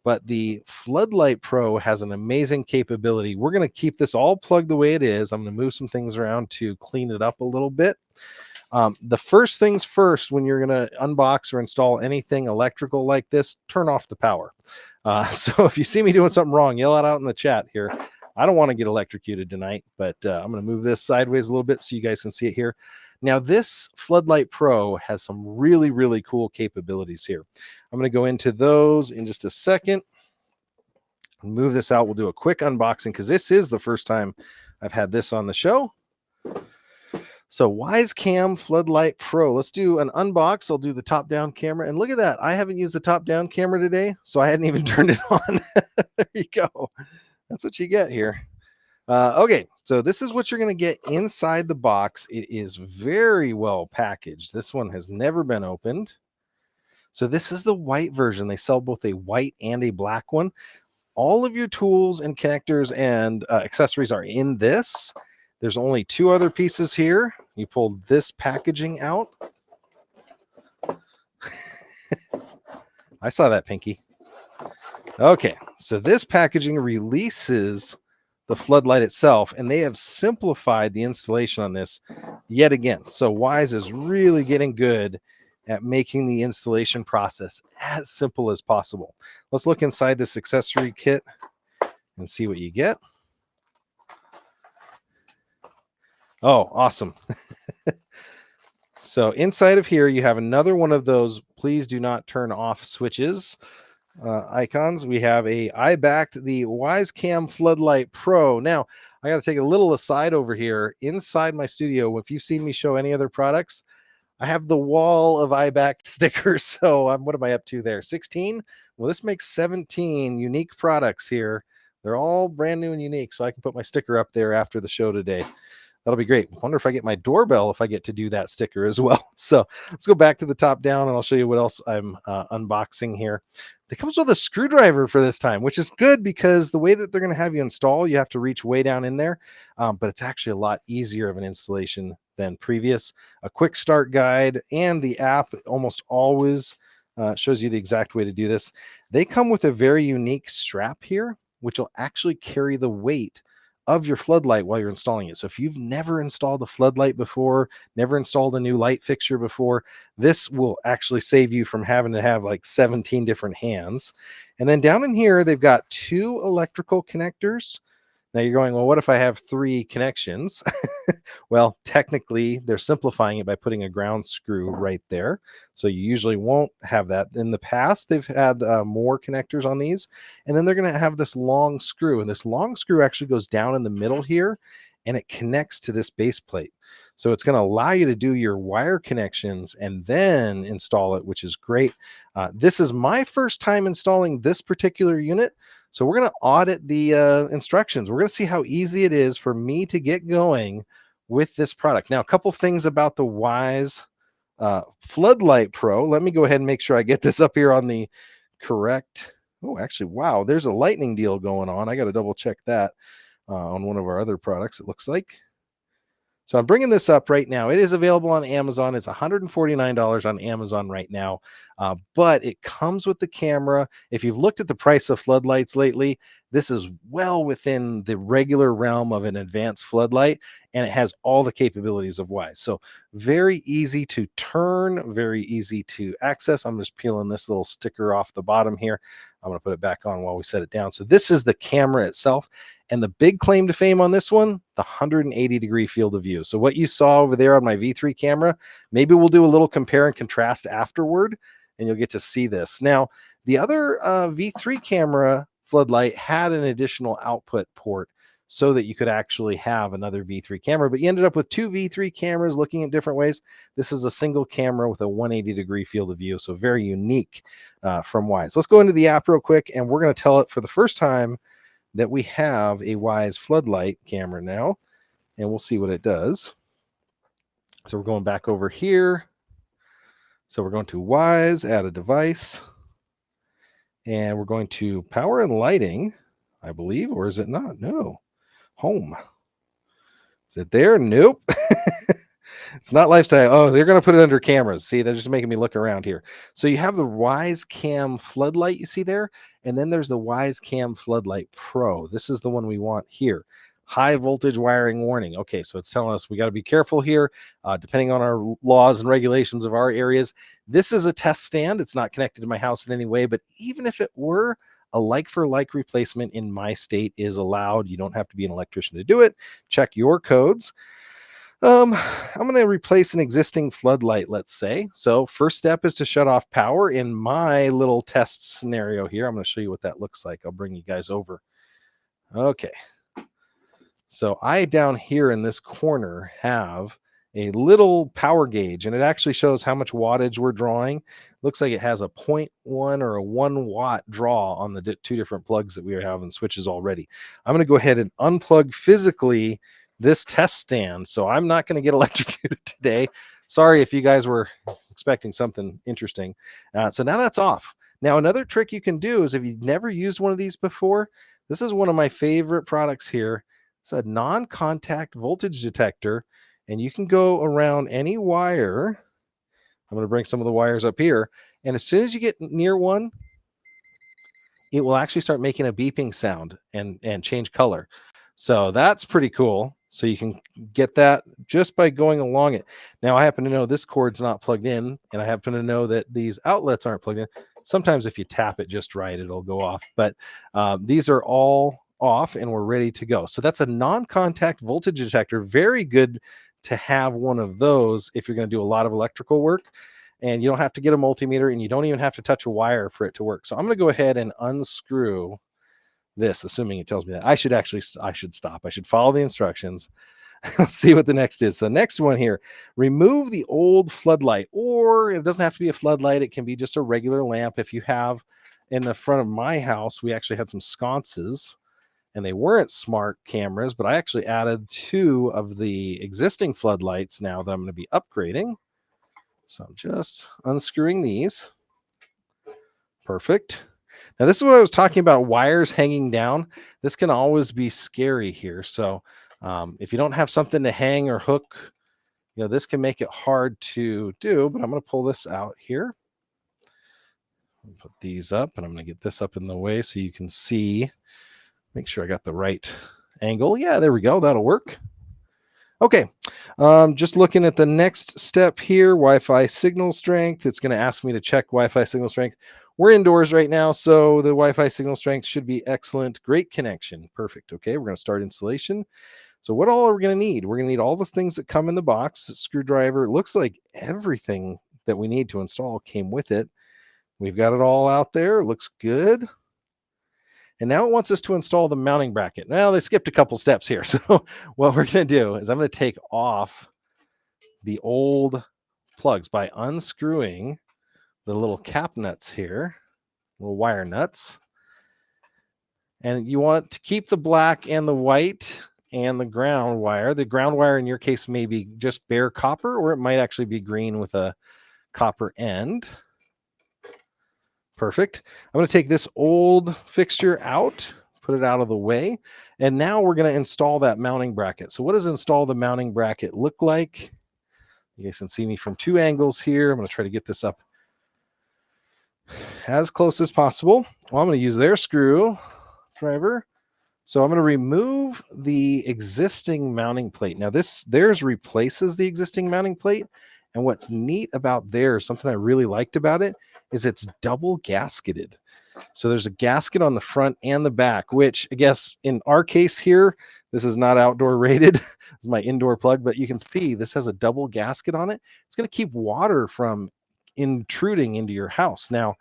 S1: but the Floodlight Pro has an amazing capability. We're going to keep this all plugged the way it is. I'm going to move some things around to clean it up a little bit. The first things first, when you're going to unbox or install anything electrical like this, turn off the power. So if you see me doing something wrong, yell it out in the chat here. I don't want to get electrocuted tonight, but I'm going to move this sideways a little bit so you guys can see it here. Now, this Floodlight Pro has some really, really cool capabilities here. I'm going to go into those in just a second. Move this out. We'll do a quick unboxing because this is the first time I've had this on the show. So Wyze Cam Floodlight Pro. Let's do an unbox. I'll do the top-down camera. And look at that. I haven't used the top-down camera today, so I hadn't even turned it on. There you go. That's what you get here. Okay, so this is what you're going to get inside the box. It is very well packaged. This one has never been opened. So this is the white version. They sell both a white and a black one. All of your tools and connectors and accessories are in this. There's only two other pieces here. You pull this packaging out. I saw that, Pinky. Okay, so this packaging releases the Floodlight itself, and they have simplified the installation on this yet again. So Wyze is really getting good at making the installation process as simple as possible. Let's look inside this accessory kit and see what you get. Oh, awesome. So inside of here, you have another one of those please do not turn off switches icons. We have I backed the Wyze Cam Floodlight Pro. Now, I got to take a little aside over here. Inside my studio, if you've seen me show any other products, I have the wall of I backed stickers. So what am I up to there? 16? Well, this makes 17 unique products here. They're all brand new and unique, so I can put my sticker up there after the show today. That'll be great. Wonder if I get my doorbell if I get to do that sticker as well. So let's go back to the top down and I'll show you what else I'm unboxing here. It comes with a screwdriver for this time, which is good because the way that they're going to have you install, you have to reach way down in there. But it's actually a lot easier of an installation than previous. A quick start guide and the app almost always shows you the exact way to do this. They come with a very unique strap here, which will actually carry the weight of your floodlight while you're installing it. So if you've never installed a floodlight before, never installed a new light fixture before, this will actually save you from having to have like 17 different hands. And then down in here, they've got two electrical connectors. Now you're going, well, what if I have 3 connections? Well, technically, they're simplifying it by putting a ground screw right there. So you usually won't have that. In the past, they've had more connectors on these. And then they're going to have this long screw. And this long screw actually goes down in the middle here, and it connects to this base plate. So it's going to allow you to do your wire connections and then install it, which is great. This is my first time installing this particular unit. So we're going to audit the instructions. We're going to see how easy it is for me to get going with this product. Now, a couple things about the Wyze Floodlight Pro. Let me go ahead and make sure I get this up here on the correct. Oh, actually, wow, there's a lightning deal going on. I got to double check that on one of our other products, it looks like. So I'm bringing this up right now. It is available on Amazon. It's $149 on Amazon right now, but it comes with the camera. If you've looked at the price of floodlights lately, this is well within the regular realm of an advanced floodlight, and it has all the capabilities of Wyze. So very easy to turn, very easy to access. I'm just peeling this little sticker off the bottom here. I'm going to put it back on while we set it down. So this is the camera itself. And the big claim to fame on this one, the 180-degree field of view. So what you saw over there on my V3 camera, maybe we'll do a little compare and contrast afterward, and you'll get to see this. Now, the other V3 camera floodlight had an additional output port. so that you could actually have another V3 camera, but you ended up with two V3 cameras looking at different ways. This is a single camera with a 180-degree field of view, so very unique from Wyze. Let's go into the app real quick, and we're going to tell it for the first time that we have a Wyze Floodlight camera now, and we'll see what it does. So we're going back over here. So we're going to Wyze, add a device, and we're going to power and lighting, I believe, or is it not? No. Home. Is it there? Nope. It's not lifestyle. Oh, they're going to put it under cameras. See, they're just making me look around here. So you have the Wyze Cam Floodlight you see there, and then there's the Wyze Cam Floodlight Pro. This is the one we want here. High voltage wiring warning. Okay, so it's telling us we got to be careful here, depending on our laws and regulations of our areas. This is a test stand. It's not connected to my house in any way, but even if it were, a like-for-like replacement in my state is allowed. You don't have to be an electrician to do it. Check your codes. I'm going to replace an existing floodlight, let's say. So first step is to shut off power. In my little test scenario here, I'm going to show you what that looks like. I'll bring you guys over. Okay. So I down here in this corner have a little power gauge, and it actually shows how much wattage we're drawing. Looks like it has a 0.1 or a 1 watt draw on the two different plugs that we have and switches already. I'm going to go ahead and unplug physically this test stand, so I'm not going to get electrocuted today. Sorry if you guys were expecting something interesting. So now that's off. Now another trick you can do is, if you've never used one of these before, this is one of my favorite products here. It's a non-contact voltage detector, and you can go around any wire. I'm going to bring some of the wires up here, and as soon as you get near one, it will actually start making a beeping sound and change color. So that's pretty cool. So you can get that just by going along it. Now I happen to know this cord's not plugged in, and I happen to know that these outlets aren't plugged in. Sometimes if you tap it just right, it'll go off, but these are all off and we're ready to go. So that's a non-contact voltage detector. Very good to have one of those if you're going to do a lot of electrical work, and you don't have to get a multimeter, and you don't even have to touch a wire for it to work. So I'm going to go ahead and unscrew this, assuming it tells me that. I should stop. I should follow the instructions. Let's see what the next is. So next one here, remove the old floodlight, or it doesn't have to be a floodlight. It can be just a regular lamp. If you have, in the front of my house, we actually had some sconces, and they weren't smart cameras, but I actually added 2 of the existing floodlights now that I'm going to be upgrading. So I'm just unscrewing these. Perfect. Now this is what I was talking about, wires hanging down. This can always be scary here. So if you don't have something to hang or hook, this can make it hard to do, but I'm going to pull this out here. Put these up, and I'm going to get this up in the way so you can see. Make sure I got the right angle. Yeah, there we go. That'll work. Okay. Just looking at the next step here, Wi-Fi signal strength. It's going to ask me to check Wi-Fi signal strength. We're indoors right now, so the Wi-Fi signal strength should be excellent. Great connection. Perfect. Okay, we're going to start installation. So what all are we going to need? We're going to need all the things that come in the box. Screwdriver. It looks like everything that we need to install came with it. We've got it all out there. Looks good. And now it wants us to install the mounting bracket. Well, they skipped a couple steps here. So what we're going to do is I'm going to take off the old plugs by unscrewing the little cap nuts here, little wire nuts. And you want to keep the black and the white and the ground wire. The ground wire in your case may be just bare copper, or it might actually be green with a copper end. Perfect. I'm going to take this old fixture out, put it out of the way, and now we're going to install that mounting bracket. So what does install the mounting bracket look like? You guys can see me from 2 angles here. I'm going to try to get this up as close as possible. Well, I'm going to use their screwdriver. So I'm going to remove the existing mounting plate. Now theirs replaces the existing mounting plate. And what's neat about theirs, something I really liked about it, is it's double gasketed. So there's a gasket on the front and the back, which I guess in our case here, this is not outdoor rated. This is my indoor plug, but you can see this has a double gasket on it. It's going to keep water from intruding into your house. Now,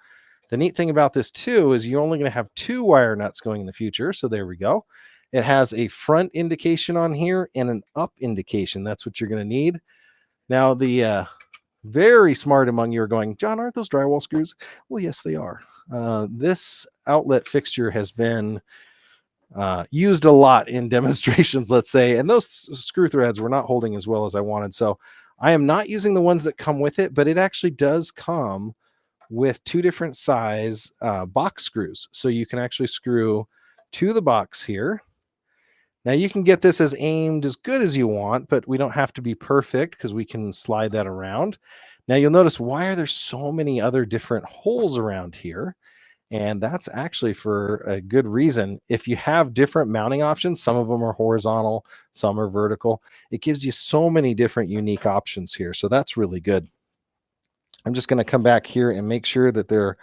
S1: the neat thing about this too is you're only going to have 2 wire nuts going in the future. So there we go. It has a front indication on here and an up indication. That's what you're going to need. Now, the very smart among you are going, John, aren't those drywall screws? Well, yes, they are. This outlet fixture has been used a lot in demonstrations, let's say, and those screw threads were not holding as well as I wanted. So I am not using the ones that come with it, but it actually does come with 2 different size box screws. So you can actually screw to the box here. Now you can get this as aimed as good as you want, but we don't have to be perfect because we can slide that around. Now you'll notice, why are there so many other different holes around here? And that's actually for a good reason. If you have different mounting options, some of them are horizontal, some are vertical. It gives you so many different unique options here. So that's really good. I'm just going to come back here and make sure that there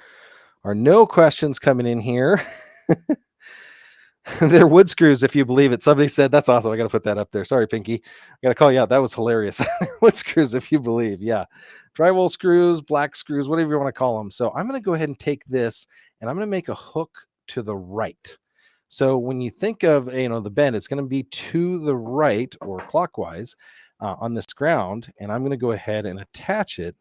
S1: are no questions coming in here. They're wood screws, if you believe it. Somebody said, that's awesome. I got to put that up there. Sorry, Pinky. I got to call you out. That was hilarious. Wood screws, if you believe. Yeah. Drywall screws, black screws, whatever you want to call them. So I'm going to go ahead and take this and I'm going to make a hook to the right. So when you think of, the bend, it's going to be to the right or clockwise on this ground. And I'm going to go ahead and attach it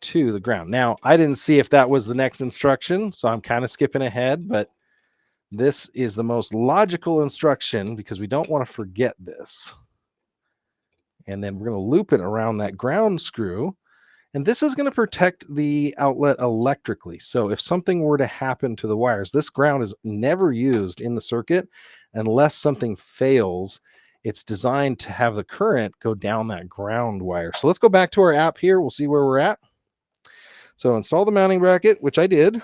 S1: to the ground. Now, I didn't see if that was the next instruction, so I'm kind of skipping ahead, but this is the most logical instruction because we don't want to forget this. And then we're going to loop it around that ground screw. And this is going to protect the outlet electrically. So if something were to happen to the wires, this ground is never used in the circuit unless something fails. It's designed to have the current go down that ground wire. So let's go back to our app here. We'll see where we're at. So install the mounting bracket, which I did.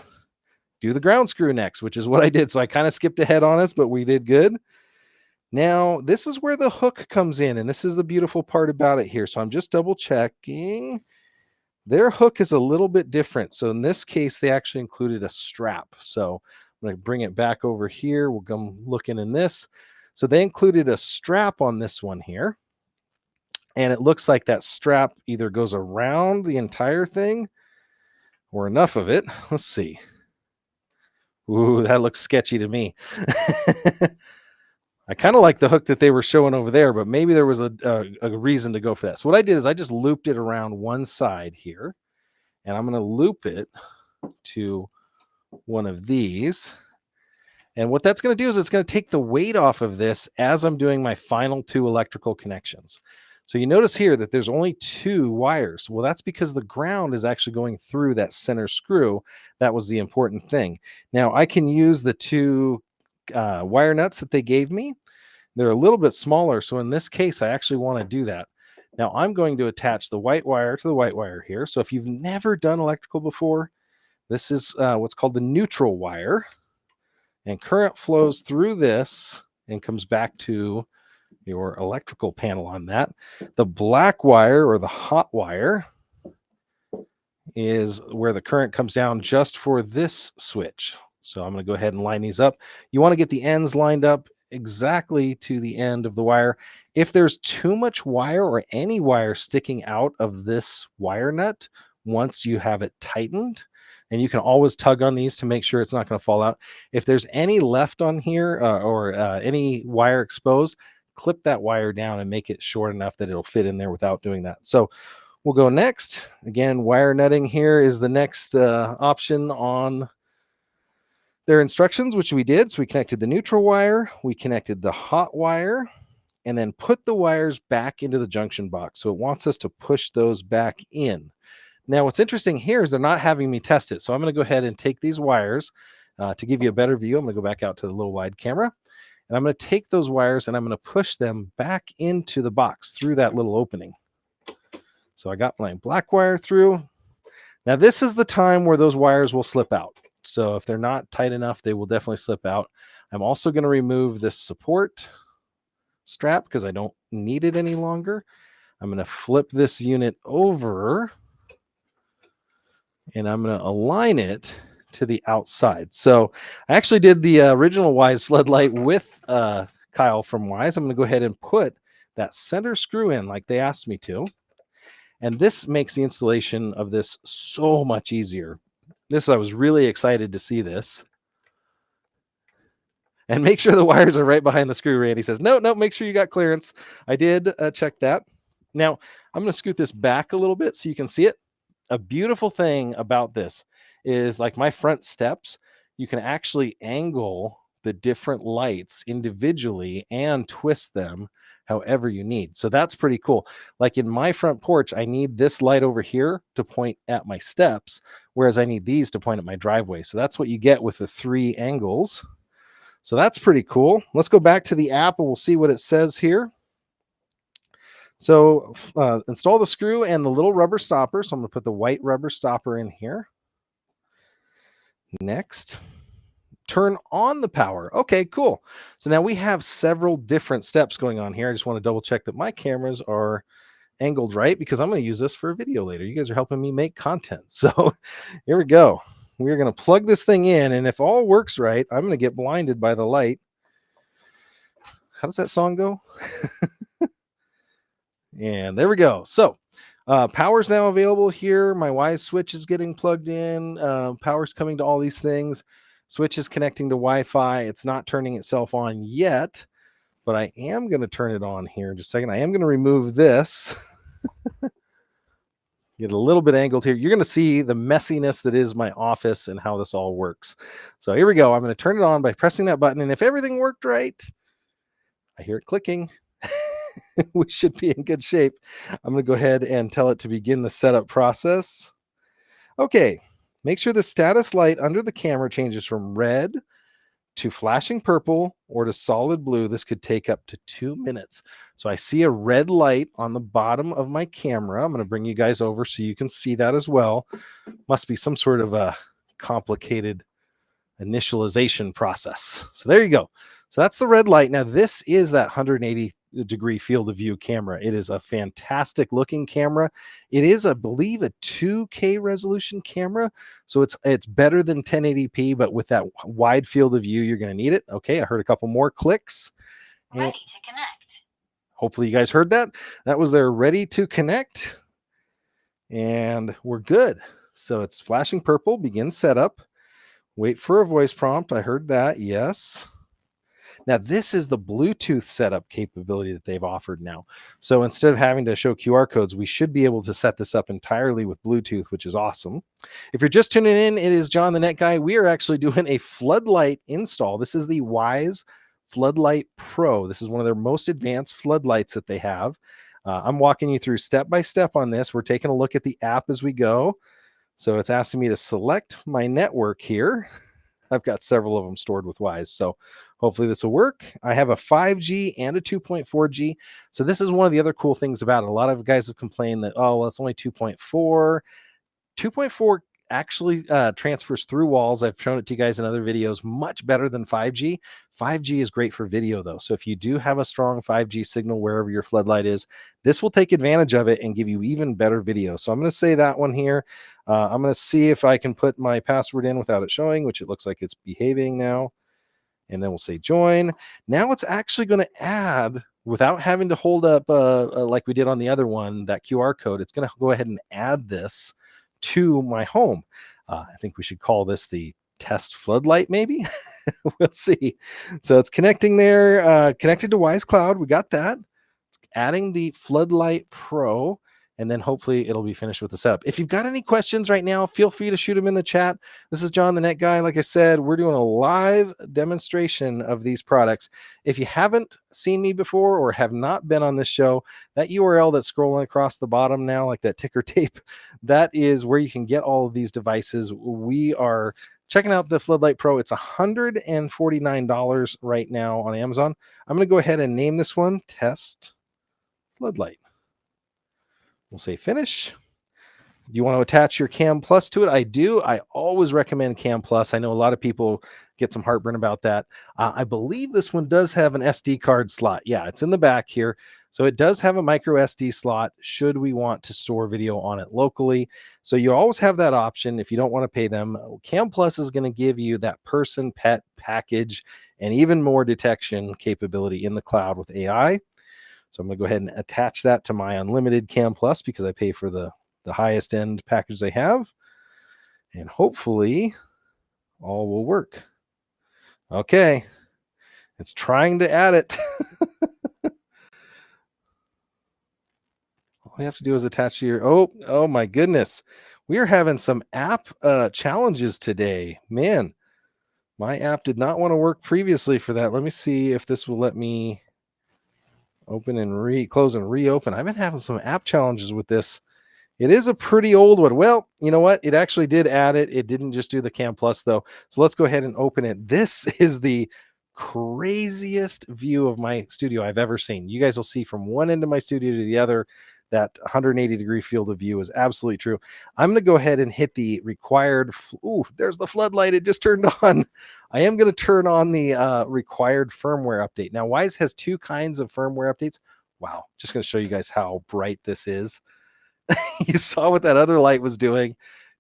S1: Do the ground screw next, which is what I did. So I kind of skipped ahead on us, but we did good. Now, this is where the hook comes in, and this is the beautiful part about it here. So I'm just double checking. Their hook is a little bit different. So in this case, they actually included a strap. So I'm going to bring it back over here. We'll go looking in this. So they included a strap on this one here. And it looks like that strap either goes around the entire thing or enough of it. Let's see. Ooh, that looks sketchy to me. I kind of like the hook that they were showing over there, but maybe there was a reason to go for that. So what I did is I just looped it around one side here, and I'm going to loop it to one of these. And what that's going to do is it's going to take the weight off of this as I'm doing my final 2 electrical connections. So you notice here that there's only 2 wires. Well, that's because the ground is actually going through that center screw. That was the important thing. Now I can use the 2 wire nuts that they gave me. They're a little bit smaller. So in this case, I actually want to do that. Now I'm going to attach the white wire to the white wire here. So if you've never done electrical before, this is what's called the neutral wire. And current flows through this and comes back to your electrical panel on that. The black wire or the hot wire is where the current comes down just for this switch. So I'm going to go ahead and line these up. You want to get the ends lined up exactly to the end of the wire. If there's too much wire or any wire sticking out of this wire nut, once you have it tightened, and you can always tug on these to make sure it's not going to fall out. If there's any left on here or any wire exposed, clip that wire down and make it short enough that it'll fit in there without doing that. So we'll go next. Again, wire nutting here is the next option on their instructions, which we did. So we connected the neutral wire, we connected the hot wire, and then put the wires back into the junction box. So it wants us to push those back in. Now, what's interesting here is they're not having me test it. So I'm going to go ahead and take these wires to give you a better view. I'm going to go back out to the little wide camera. And I'm going to take those wires and I'm going to push them back into the box through that little opening. So I got my black wire through. Now, this is the time where those wires will slip out. So if they're not tight enough, they will definitely slip out. I'm also going to remove this support strap because I don't need it any longer. I'm going to flip this unit over and I'm going to align it to the outside. So I actually did the original Wyze Floodlight with Kyle from Wyze. I'm going to go ahead and put that center screw in like they asked me to. And this makes the installation of this so much easier. I was really excited to see this. And make sure the wires are right behind the screw. Randy says, no, make sure you got clearance. I did check that. Now, I'm going to scoot this back a little bit so you can see it. A beautiful thing about this is like my front steps, you can actually angle the different lights individually and twist them however you need. So that's pretty cool. Like in my front porch, I need this light over here to point at my steps, whereas I need these to point at my driveway. So that's what you get with the 3 angles. So that's pretty cool. Let's go back to the app and we'll see what it says here. So install the screw and the little rubber stopper. So I'm going to put the white rubber stopper in here. Next, turn on the power. Okay, cool. So now we have several different steps going on here. I just want to double check that my cameras are angled right because I'm going to use this for a video later. You guys are helping me make content. So here we go. We're going to plug this thing in, and if all works right, I'm going to get blinded by the light. How does that song go? And there we go. So power's now available here. My Wyze switch is getting plugged in. Power's coming to all these things. Switch is connecting to Wi-Fi. It's not turning itself on yet, but I am going to turn it on here in just a second. I am going to remove this. Get a little bit angled here. You're going to see the messiness that is my office and how this all works. So here we go. I'm going to turn it on by pressing that button. And if everything worked right, I hear it clicking. We should be in good shape. I'm going to go ahead and tell it to begin the setup process. Okay. Make sure the status light under the camera changes from red to flashing purple or to solid blue. This could take up to 2 minutes. So I see a red light on the bottom of my camera. I'm going to bring you guys over so you can see that as well. Must be some sort of a complicated initialization process. So there you go. So that's the red light. Now this is that 180-degree field of view camera. It is a fantastic looking camera. It is, I believe, a 2K resolution camera. So it's better than 1080p, but with that wide field of view, you're going to need it. Okay, I heard a couple more clicks. Ready to connect. Hopefully you guys heard that. That was their ready to connect. And we're good. So it's flashing purple, begin setup. Wait for a voice prompt. I heard that. Yes. Now, this is the Bluetooth setup capability that they've offered now. So instead of having to show QR codes, we should be able to set this up entirely with Bluetooth, which is awesome. If you're just tuning in, it is John the Net Guy. We are actually doing a Floodlight install. This is the Wyze Floodlight Pro. This is one of their most advanced floodlights that they have. I'm walking you through step by step on this. We're taking a look at the app as we go. So it's asking me to select my network here. I've got several of them stored with Wyze. So hopefully this will work. I have a 5G and a 2.4G. So this is one of the other cool things about it. A lot of guys have complained that, oh, well, it's only 2.4. 2.4 actually transfers through walls. I've shown it to you guys in other videos, much better than 5G. 5G is great for video though. So if you do have a strong 5G signal wherever your floodlight is, this will take advantage of it and give you even better video. So I'm going to say that one here. I'm going to see if I can put my password in without it showing, which it looks like it's behaving now. And then we'll say join. Now it's actually going to add, without having to hold up like we did on the other one, that QR code. It's going to go ahead and add this to my home. I think we should call this the test floodlight, maybe. We'll see. So it's connecting there, connected to Wyze Cloud. We got that. It's adding the Floodlight Pro, and then hopefully it'll be finished with the setup. If you've got any questions right now, feel free to shoot them in the chat. This is John the Net Guy. Like I said, we're doing a live demonstration of these products. If you haven't seen me before or have not been on this show, that URL that's scrolling across the bottom now, like that ticker tape, that is where you can get all of these devices. We are checking out the Floodlight Pro. It's $149 right now on Amazon. I'm going to go ahead and name this one Test Floodlight. We'll say finish. Do you want to attach your Cam Plus to it? I do. I always recommend Cam Plus. I know a lot of people get some heartburn about that. I believe this one does have an SD card slot. Yeah, it's in the back here. So it does have a micro SD slot should we want to store video on it locally. So you always have that option if you don't want to pay them. Cam Plus is going to give you that person, pet, package, and even more detection capability in the cloud with AI. So I'm going to go ahead and attach that to my unlimited Cam Plus because I pay for the highest end package they have. And hopefully all will work. Okay. It's trying to add it. All you have to do is attach to your oh my goodness. We are having some app challenges today. Man, my app did not want to work previously for that. Let me see if this will let me open and close and reopen. I've been having some app challenges with this. It is a pretty old one. Well, you know what? It actually did add it. It didn't just do the Cam Plus though. So let's go ahead and open it. This is the craziest view of my studio I've ever seen. You guys will see from one end of my studio to the other. That 180-degree field of view is absolutely true. I'm going to go ahead and hit the required. Ooh, there's the floodlight. It just turned on. I am going to turn on the required firmware update. Now, Wyze has two kinds of firmware updates. Wow. Just going to show you guys how bright this is. You saw what that other light was doing.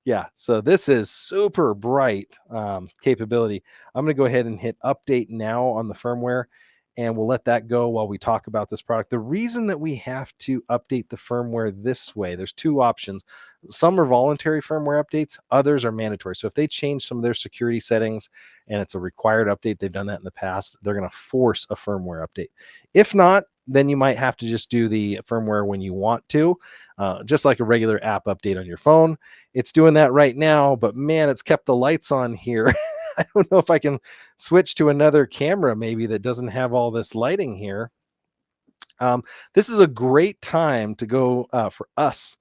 S1: Yeah, so this is super bright capability. I'm going to go ahead and hit update now on the firmware, and we'll let that go while we talk about this product. The reason that we have to update the firmware this way, there's two options. Some are voluntary firmware updates, others are mandatory. So if they change some of their security settings and it's a required update, they've done that in the past, they're going to force a firmware update. If not, then you might have to just do the firmware when you want to, just like a regular app update on your phone. It's doing that right now, but man, it's kept the lights on here. I don't know if I can switch to another camera maybe that doesn't have all this lighting here. This is a great time to go for us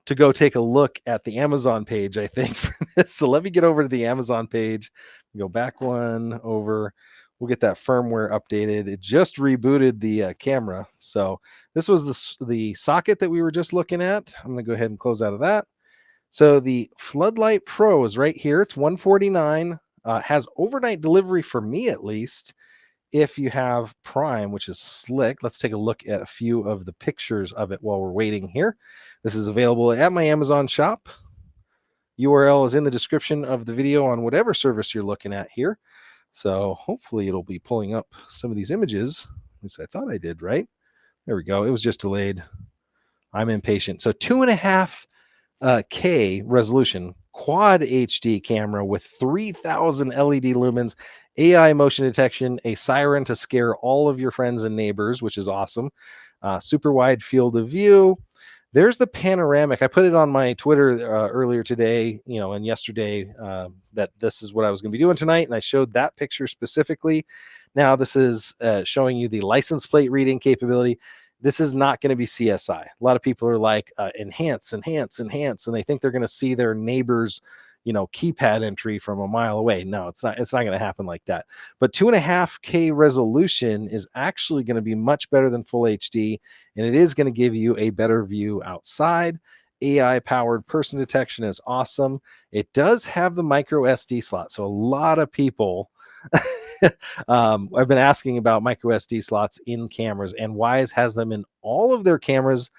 S1: to go take a look at the Amazon page, I think, for this. So let me get over to the Amazon page, go back one over. We'll get that firmware updated. It just rebooted the camera. So this was the socket that we were just looking at. I'm going to go ahead and close out of that. So the Floodlight Pro is right here. It's $149. Has overnight delivery for me, at least, if you have Prime, which is slick. Let's take a look at a few of the pictures of it while we're waiting here. This is available at my Amazon shop. URL is in the description of the video on whatever service you're looking at here. So hopefully it'll be pulling up some of these images. At least I thought I did, right? There we go. It was just delayed. I'm impatient. So 2.5K resolution, quad HD camera with 3,000 LED lumens, AI motion detection, a siren to scare all of your friends and neighbors, which is awesome. Super wide field of view. There's the panoramic. I put it on my Twitter earlier today, and yesterday, that this is what I was going to be doing tonight. And I showed that picture specifically. Now this is showing you the license plate reading capability. This is not going to be CSI. A lot of people are like, enhance, enhance, enhance, and they think they're going to see their neighbor's, keypad entry from a mile away. No, it's not. It's not going to happen like that. But 2.5K resolution is actually going to be much better than full HD, and it is going to give you a better view outside. AI-powered person detection is awesome. It does have the micro SD slot, so a lot of people I've been asking about micro SD slots in cameras, and Wyze has them in all of their cameras,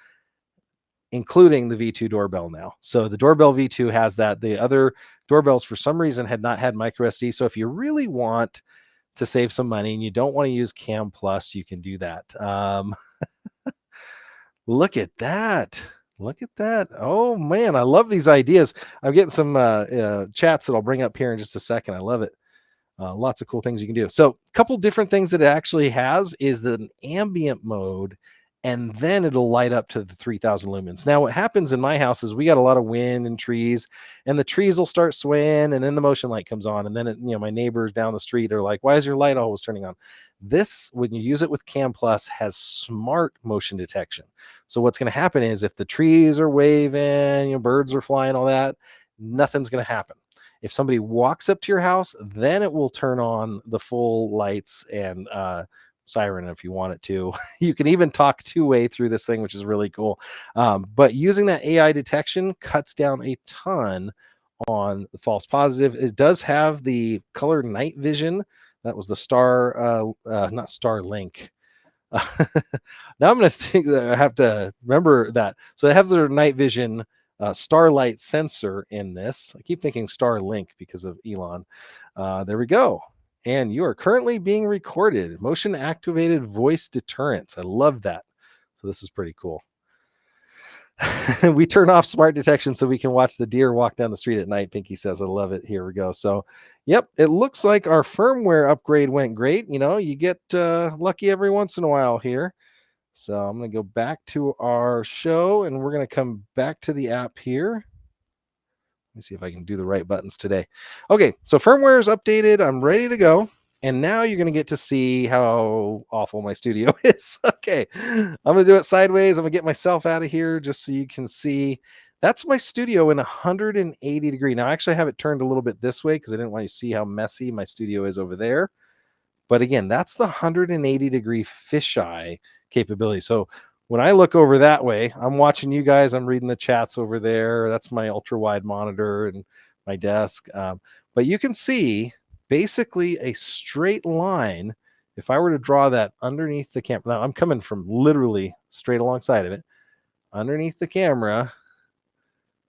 S1: including the V2 doorbell now. So the doorbell V2 has that. The other doorbells, for some reason, had not had micro SD. So if you really want to save some money and you don't want to use Cam Plus, you can do that. Look at that. Look at that. Oh, man, I love these ideas. I'm getting some chats that I'll bring up here in just a second. I love it. Lots of cool things you can do. So a couple different things that it actually has is an ambient mode, and then it'll light up to the 3,000 lumens. Now, what happens in my house is we got a lot of wind and trees, and the trees will start swaying, and then the motion light comes on, and then my neighbors down the street are like, "Why is your light always turning on?" This, when you use it with Cam Plus, has smart motion detection. So what's going to happen is if the trees are waving, birds are flying, all that, nothing's going to happen. If somebody walks up to your house, then it will turn on the full lights and siren if you want it to. You can even talk two-way through this thing, which is really cool. But using that AI detection cuts down a ton on the false positive. It does have the color night vision. That was the not Starlink. Now I'm going to think that I have to remember that. So it has their night vision Starlight sensor in this. I keep thinking Starlink because of Elon. There we go. And you are currently being recorded. Motion activated voice deterrence. I love that. So this is pretty cool. We turn off smart detection so we can watch the deer walk down the street at night. Pinky says, I love it. Here we go. So, yep, it looks like our firmware upgrade went great. You know, you get lucky every once in a while here. So I'm going to go back to our show and we're going to come back to the app here. Let me see if I can do the right buttons today. Okay, so firmware is updated. I'm ready to go. And now you're going to get to see how awful my studio is. Okay, I'm going to do it sideways. I'm going to get myself out of here just so you can see. That's my studio in 180 degree. Now, I actually have it turned a little bit this way because I didn't want you to see how messy my studio is over there. But again, that's the 180 degree fisheye capability. So when I look over that way, I'm watching you guys. I'm reading the chats over there. That's my ultra wide monitor and my desk. But you can see basically a straight line. If I were to draw that underneath the camera, now I'm coming from literally straight alongside of it, underneath the camera.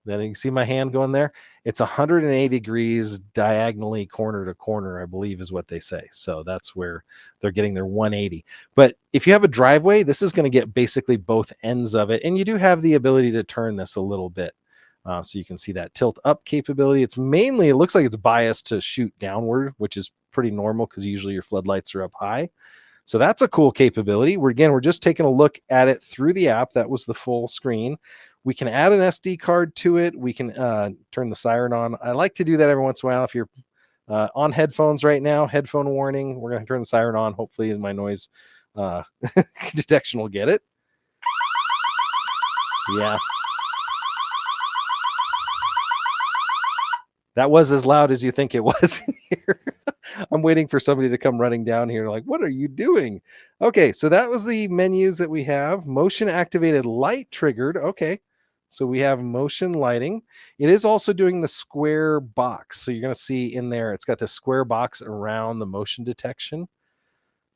S1: Then you can see my hand going there. It's 180 degrees diagonally corner to corner, I believe is what they say. So that's where they're getting their 180. But if you have a driveway, this is going to get basically both ends of it. And you do have the ability to turn this a little bit. So you can see that tilt up capability. It's mainly, it looks like it's biased to shoot downward, which is pretty normal because usually your floodlights are up high. So that's a cool capability. We're just taking a look at it through the app. That was the full screen. We can add an SD card to it. We can turn the siren on. I like to do that every once in a while. If you're on headphones right now, headphone warning, we're going to turn the siren on. Hopefully my noise detection will get it. Yeah. That was as loud as you think it was in here. I'm waiting for somebody to come running down here. Like, what are you doing? Okay, so that was the menus that we have. Motion activated light triggered. Okay, so we have motion lighting. It is also doing the square box. So you're going to see in there, it's got the square box around the motion detection.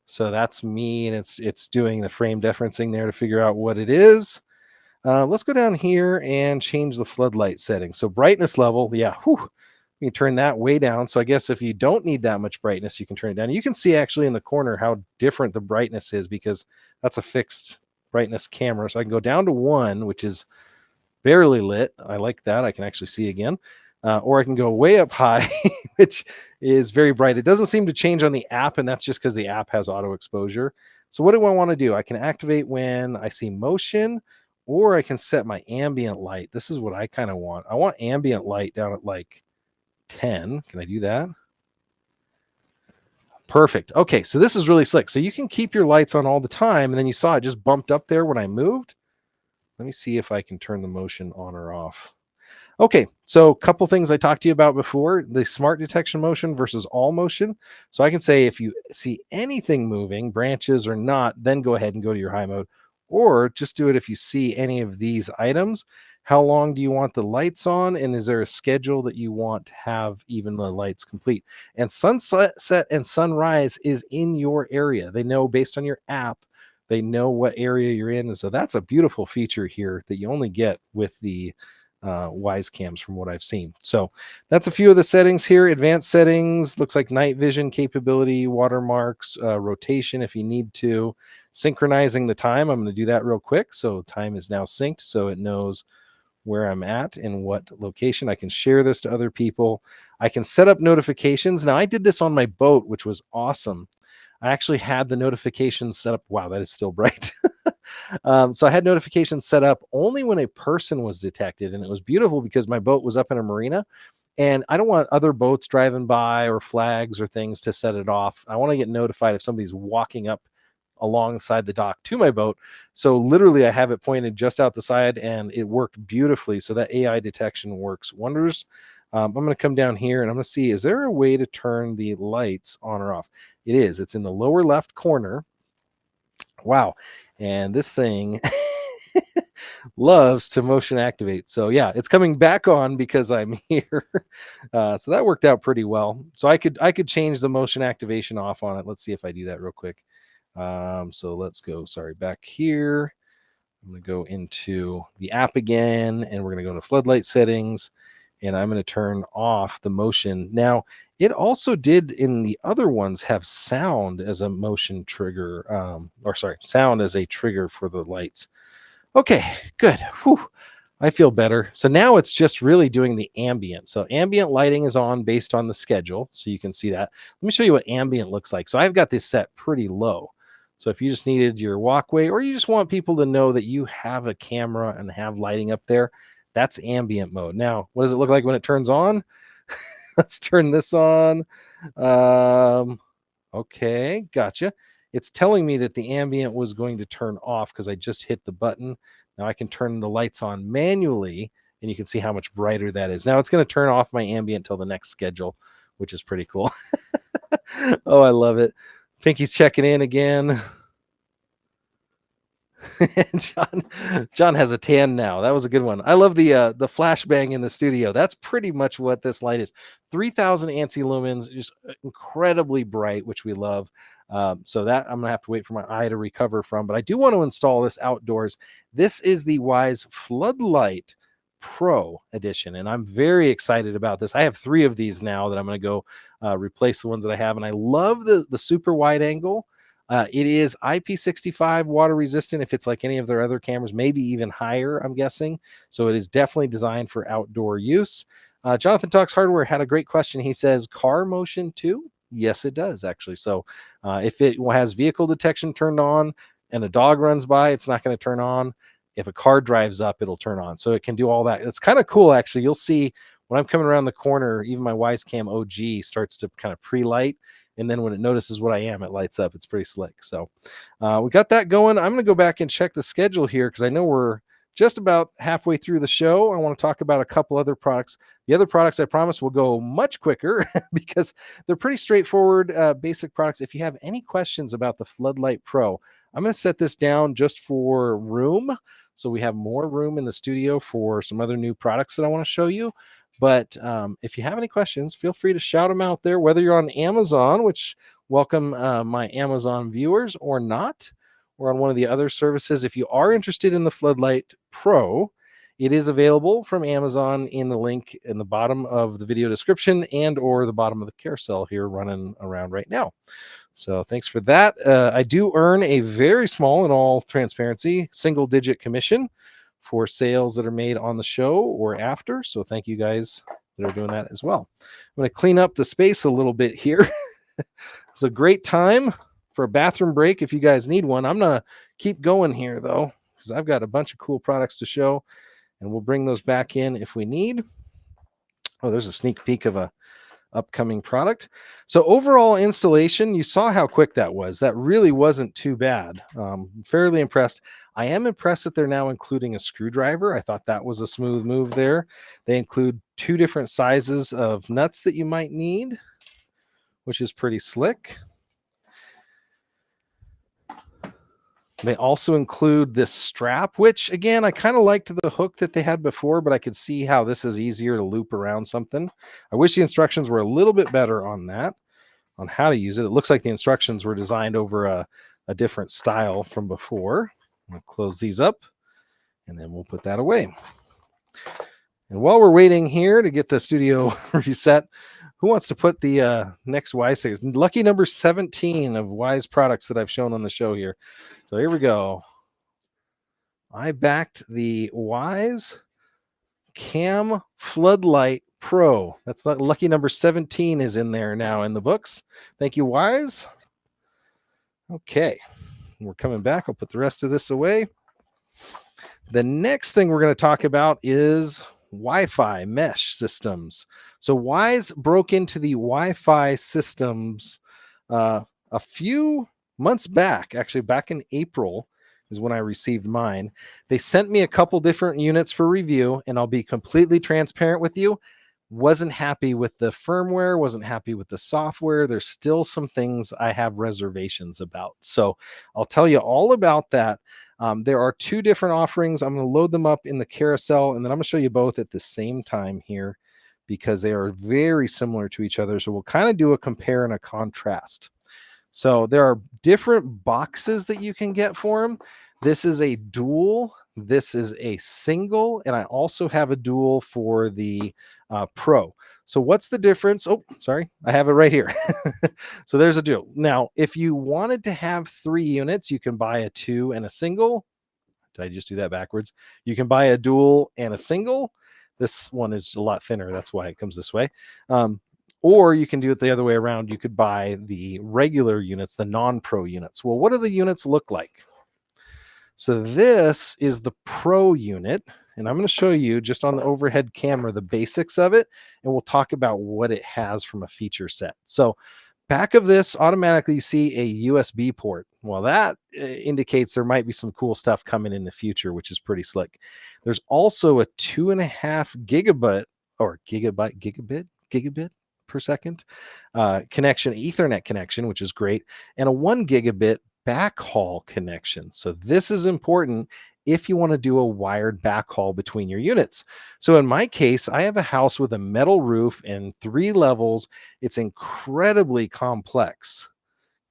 S1: So that's me, and it's doing the frame deferencing there to figure out what it is. Let's go down here and change the floodlight setting. So brightness level, yeah, whew, you can turn that way down. So I guess if you don't need that much brightness, you can turn it down. You can see actually in the corner how different the brightness is because that's a fixed brightness camera. So I can go down to 1, which is barely lit. I like that. I can actually see again. Or I can go way up high, which is very bright. It doesn't seem to change on the app, and that's just because the app has auto exposure. So what do I want to do? I can activate when I see motion, or I can set my ambient light. This is what I kind of want. I want ambient light down at like 10. Can I do that? Perfect. Okay, so this is really slick. So you can keep your lights on all the time, and then you saw it just bumped up there when I moved. Let me see if I can turn the motion on or off. Okay, so a couple things I talked to you about before, the smart detection motion versus all motion. So I can say if you see anything moving, branches or not, then go ahead and go to your high mode, or just do it if you see any of these items. How long do you want the lights on? And is there a schedule that you want to have even the lights complete? And sunset and sunrise is in your area. They know based on your app, they know what area you're in. And so that's a beautiful feature here that you only get with the Wyze cams from what I've seen. So that's a few of the settings here. Advanced settings, looks like night vision capability, watermarks, rotation if you need to, synchronizing the time. I'm going to do that real quick. So time is now synced so it knows where I'm at and what location. I can share this to other people. I can set up notifications. Now I did this on my boat, which was awesome. I actually had the notifications set up. Wow, that is still bright. So I had notifications set up only when a person was detected. And it was beautiful because my boat was up in a marina and I don't want other boats driving by or flags or things to set it off. I want to get notified if somebody's walking up alongside the dock to my boat. So literally I have it pointed just out the side and it worked beautifully. So that AI detection works wonders. I'm going to come down here and I'm going to see, is there a way to turn the lights on or off? It is. It's in the lower left corner. Wow. And this thing loves to motion activate. So yeah, it's coming back on because I'm here. So that worked out pretty well. So I could change the motion activation off on it. Let's see if I do that real quick. So let's go, back here. I'm going to go into the app again, and we're going to go to floodlight settings, and I'm going to turn off the motion. Now, it also did in the other ones have sound as a motion trigger, sound as a trigger for the lights. Okay, good. Whew. I feel better. So now it's just really doing the ambient. So ambient lighting is on based on the schedule. So you can see that. Let me show you what ambient looks like. So I've got this set pretty low. So if you just needed your walkway or you just want people to know that you have a camera and have lighting up there, that's ambient mode. Now, what does it look like when it turns on? Let's turn this on. Um, okay, gotcha. It's telling me that the ambient was going to turn off because I just hit the button. Now I can turn the lights on manually and you can see how much brighter that is. Now it's going to turn off my ambient till the next schedule, which is pretty cool. Oh, I love it. Pinky's checking in again. John has a tan now. That was a good one. I love the flashbang in the studio. That's pretty much what this light is. 3,000 ANSI lumens, just incredibly bright, which we love. So that I'm gonna have to wait for my eye to recover from. But I do want to install this outdoors. This is the Wyze Floodlight Pro edition, and I'm very excited about this. I have 3 of these now that I'm going to go replace the ones that I have, and I love the super wide angle. It is IP65 water resistant if it's like any of their other cameras, maybe even higher, I'm guessing. So it is definitely designed for outdoor use. Jonathan Talks Hardware had a great question. He says, car motion too? Yes, it does, actually. So if it has vehicle detection turned on and a dog runs by, it's not going to turn on. If a car drives up, it'll turn on. So it can do all that. It's kind of cool, actually. You'll see when I'm coming around the corner, even my Wyze Cam OG starts to kind of pre-light. And then when it notices what I am, it lights up. It's pretty slick. So we got that going. I'm going to go back and check the schedule here because I know we're just about halfway through the show. I want to talk about a couple other products. The other products I promise will go much quicker because they're pretty straightforward, basic products. If you have any questions about the Floodlight Pro, I'm going to set this down just for room. So we have more room in the studio for some other new products that I want to show you. But if you have any questions, feel free to shout them out there, whether you're on Amazon, which welcome my Amazon viewers, or not, or on one of the other services. If you are interested in the Floodlight Pro, it is available from Amazon in the link in the bottom of the video description and or the bottom of the carousel here running around right now. So thanks for that. I do earn a very small, in all transparency, single-digit commission for sales that are made on the show or after. So thank you guys that are doing that as well. I'm going to clean up the space a little bit here. It's a great time for a bathroom break if you guys need one. I'm going to keep going here though, because I've got a bunch of cool products to show and we'll bring those back in if we need. Oh, there's a sneak peek of a upcoming product. So overall installation, you saw how quick that was. That really wasn't too bad. Fairly impressed. I am impressed that they're now including a screwdriver. I thought that was a smooth move there. They include 2 different sizes of nuts that you might need, which is pretty slick. They also include this strap, which again, I kind of liked the hook that they had before, but I could see how this is easier to loop around something. I wish the instructions were a little bit better on that, on how to use it. It looks like the instructions were designed over a different style from before. I'll close these up and then we'll put that away. And while we're waiting here to get the studio reset, who wants to put the next Wyze? Lucky number 17 of Wyze products that I've shown on the show here. So here we go. I backed the Wyze Cam Floodlight Pro. That's not lucky number 17 is in there now in the books. Thank you, Wyze. Okay, we're coming back. I'll put the rest of this away. The next thing we're going to talk about is Wi-Fi mesh systems. So Wyze broke into the Wi-Fi systems a few months back, actually back in April is when I received mine. They sent me a couple different units for review, and I'll be completely transparent with you. Wasn't happy with the firmware, wasn't happy with the software. There's still some things I have reservations about. So I'll tell you all about that. There are 2 different offerings. I'm going to load them up in the carousel, and then I'm going to show you both at the same time here because they are very similar to each other. So we'll kind of do a compare and a contrast. So there are different boxes that you can get for them. This is a dual. This is a single, and I also have a dual for the Pro. So what's the difference? Oh, sorry, I have it right here. So there's a dual. Now, if you wanted to have 3 units, you can buy a 2 and a single. Did I just do that backwards? You can buy a dual and a single. This one is a lot thinner. That's why it comes this way. Or you can do it the other way around. You could buy the regular units, the non-pro units. Well, what do the units look like? So this is the Pro unit, and I'm going to show you just on the overhead camera the basics of it, and we'll talk about what it has from a feature set. So back of this, automatically you see a USB port. Well, that indicates there might be some cool stuff coming in the future, which is pretty slick. There's also a 2.5 gigabit per second connection, Ethernet connection, which is great, and a 1 gigabit backhaul connection. So this is important if you want to do a wired backhaul between your units. So in my case, I have a house with a metal roof and 3 levels. It's incredibly complex.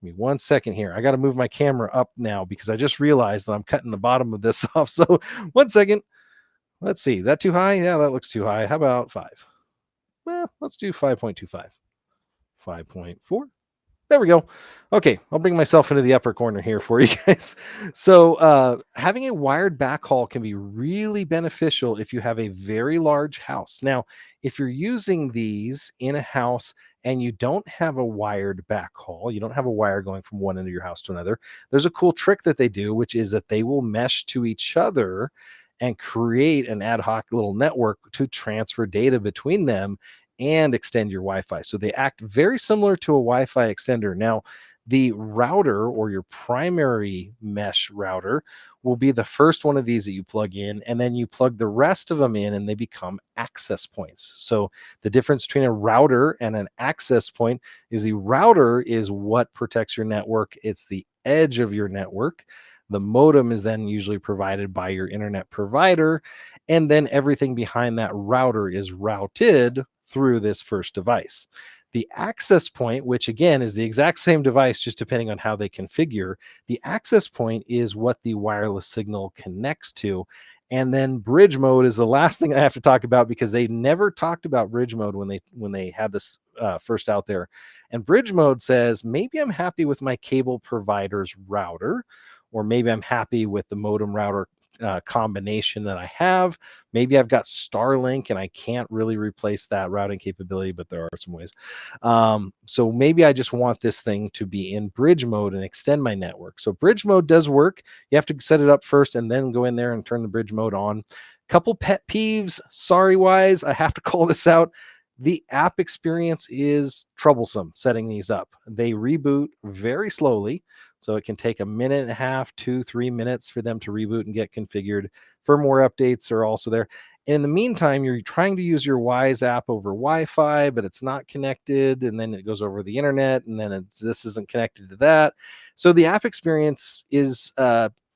S1: Give me 1 second here. I got to move my camera up now because I just realized that I'm cutting the bottom of this off. So 1 second. Let's see. Is that too high? Yeah, that looks too high. How about 5? Well, let's do 5.25. 5.4. There we go. Okay, I'll bring myself into the upper corner here for you guys. So having a wired backhaul can be really beneficial if you have a very large house. Now, if you're using these in a house and you don't have a wired backhaul, you don't have a wire going from one end of your house to another, there's a cool trick that they do, which is that they will mesh to each other and create an ad hoc little network to transfer data between them and extend your Wi-Fi. So they act very similar to a Wi-Fi extender. Now, the router or your primary mesh router will be the first one of these that you plug in, and then you plug the rest of them in and they become access points. So the difference between a router and an access point is the router is what protects your network. It's the edge of your network. The modem is then usually provided by your internet provider, and then everything behind that router is routed through this first device. The access point, which again is the exact same device, just depending on how they configure, the access point is what the wireless signal connects to. And then bridge mode is the last thing I have to talk about because they never talked about bridge mode when they had this first out there. And bridge mode says, maybe I'm happy with my cable provider's router, or maybe I'm happy with the modem router combination that I have. Maybe I've got Starlink and I can't really replace that routing capability, but there are some ways. So maybe I just want this thing to be in bridge mode and extend my network. So bridge mode does work. You have to set it up first and then go in there and turn the bridge mode on. Couple pet peeves. Sorry, Wyze, I have to call this out. The app experience is troublesome setting these up. They reboot very slowly. So it can take 1.5 minutes, 2-3 minutes for them to reboot and get configured. Firmware updates are also there. In the meantime, you're trying to use your Wyze app over Wi-Fi, but it's not connected, and then it goes over the internet, and then this isn't connected to that. So the app experience is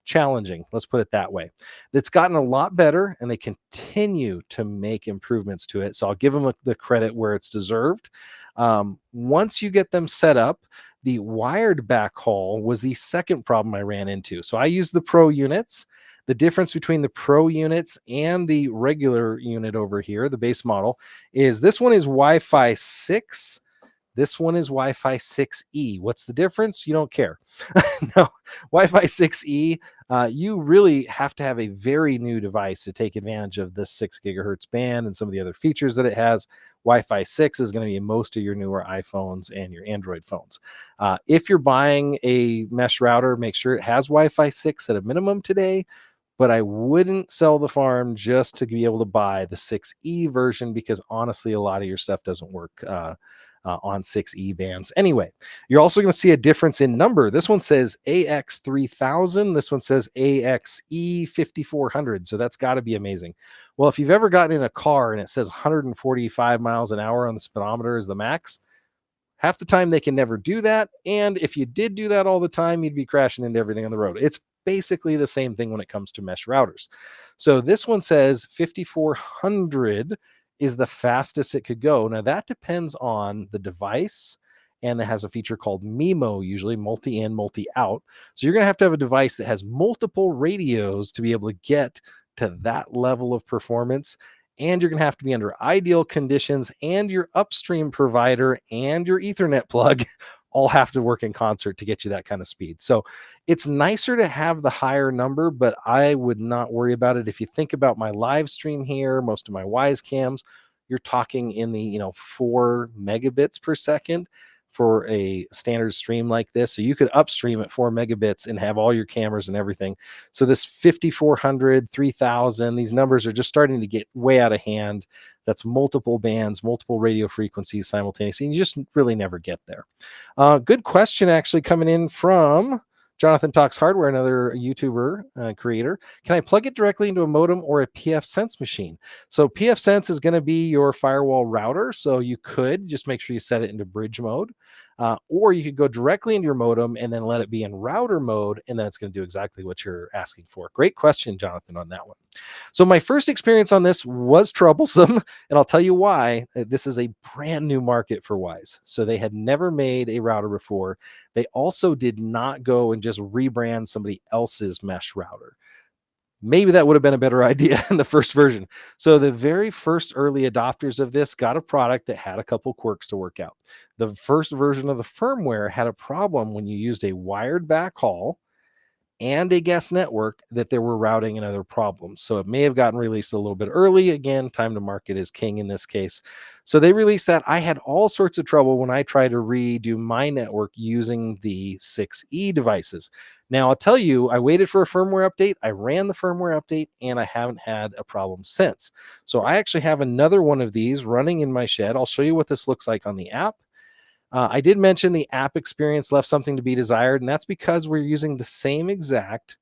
S1: challenging. Let's put it that way. It's gotten a lot better, and they continue to make improvements to it. So I'll give them the credit where it's deserved. Once you get them set up, the wired backhaul was the second problem I ran into. So I used the Pro units. The difference between the Pro units and the regular unit over here, the base model, is this one is Wi-Fi 6. This one is Wi-Fi 6E. What's the difference? You don't care. No, Wi-Fi 6E, you really have to have a very new device to take advantage of this 6 gigahertz band and some of the other features that it has. Wi-Fi 6 is going to be in most of your newer iPhones and your Android phones. If you're buying a mesh router, make sure it has Wi-Fi 6 at a minimum today, but I wouldn't sell the farm just to be able to buy the 6E version because honestly, a lot of your stuff doesn't work on 6E bands. Anyway, you're also going to see a difference in number. This one says AX3000. This one says AXE5400. So that's got to be amazing. Well, if you've ever gotten in a car and it says 145 miles an hour on the speedometer is the max, half the time they can never do that. And if you did do that all the time, you'd be crashing into everything on the road. It's basically the same thing when it comes to mesh routers. So this one says 5400 is the fastest it could go. Now that depends on the device, and it has a feature called MIMO, usually multi-in, multi-out. So you're going to have a device that has multiple radios to be able to get to that level of performance. And you're going to have to be under ideal conditions, and your upstream provider and your Ethernet plug all have to work in concert to get you that kind of speed. So it's nicer to have the higher number, but I would not worry about it. If you think about my live stream here, most of my Wyze cams, you're talking in the 4 megabits per second for a standard stream like this. So you could upstream at 4 megabits and have all your cameras and everything. So this 5400, 3000, these numbers are just starting to get way out of hand. That's multiple bands, multiple radio frequencies simultaneously, and you just really never get there. Good question actually coming in from Jonathan Talks Hardware, another YouTuber creator. Can I plug it directly into a modem or a PF Sense machine? So PF Sense is going to be your firewall router. So you could just make sure you set it into bridge mode, or you could go directly into your modem and then let it be in router mode, and then it's going to do exactly what you're asking for. Great question, Jonathan, on that one. So my first experience on this was troublesome, and I'll tell you why. This is a brand new market for Wyze. So they had never made a router before. They also did not go and just rebrand somebody else's mesh router. Maybe that would have been a better idea in the first version. So the very first early adopters of this got a product that had a couple quirks to work out. The first version of the firmware had a problem when you used a wired backhaul and a guest network, that there were routing and other problems. So it may have gotten released a little bit early. Again, time to market is king in this case. So they released that. I had all sorts of trouble when I tried to redo my network using the 6E devices. Now, I'll tell you, I waited for a firmware update. I ran the firmware update, and I haven't had a problem since. So I actually have another one of these running in my shed. I'll show you what this looks like on the app. I did mention the app experience left something to be desired, and that's because we're using the same exact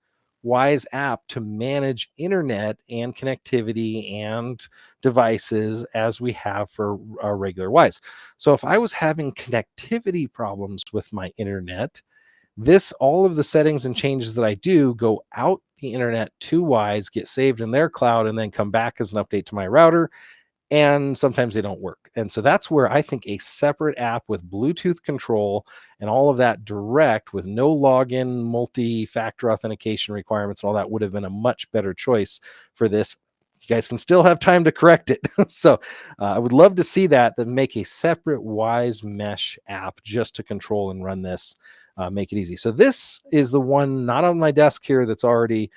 S1: Wyze app to manage internet and connectivity and devices as we have for our regular Wyze. So if I was having connectivity problems with my internet, all of the settings and changes that I do go out the internet to Wyze, get saved in their cloud, and then come back as an update to my router. And sometimes they don't work. And so that's where I think a separate app with Bluetooth control and all of that direct with no login, multi-factor authentication requirements and all that would have been a much better choice for this. You guys can still have time to correct it. So I would love to see that make a separate Wyze mesh app just to control and run this, make it easy. So this is the one not on my desk here that's already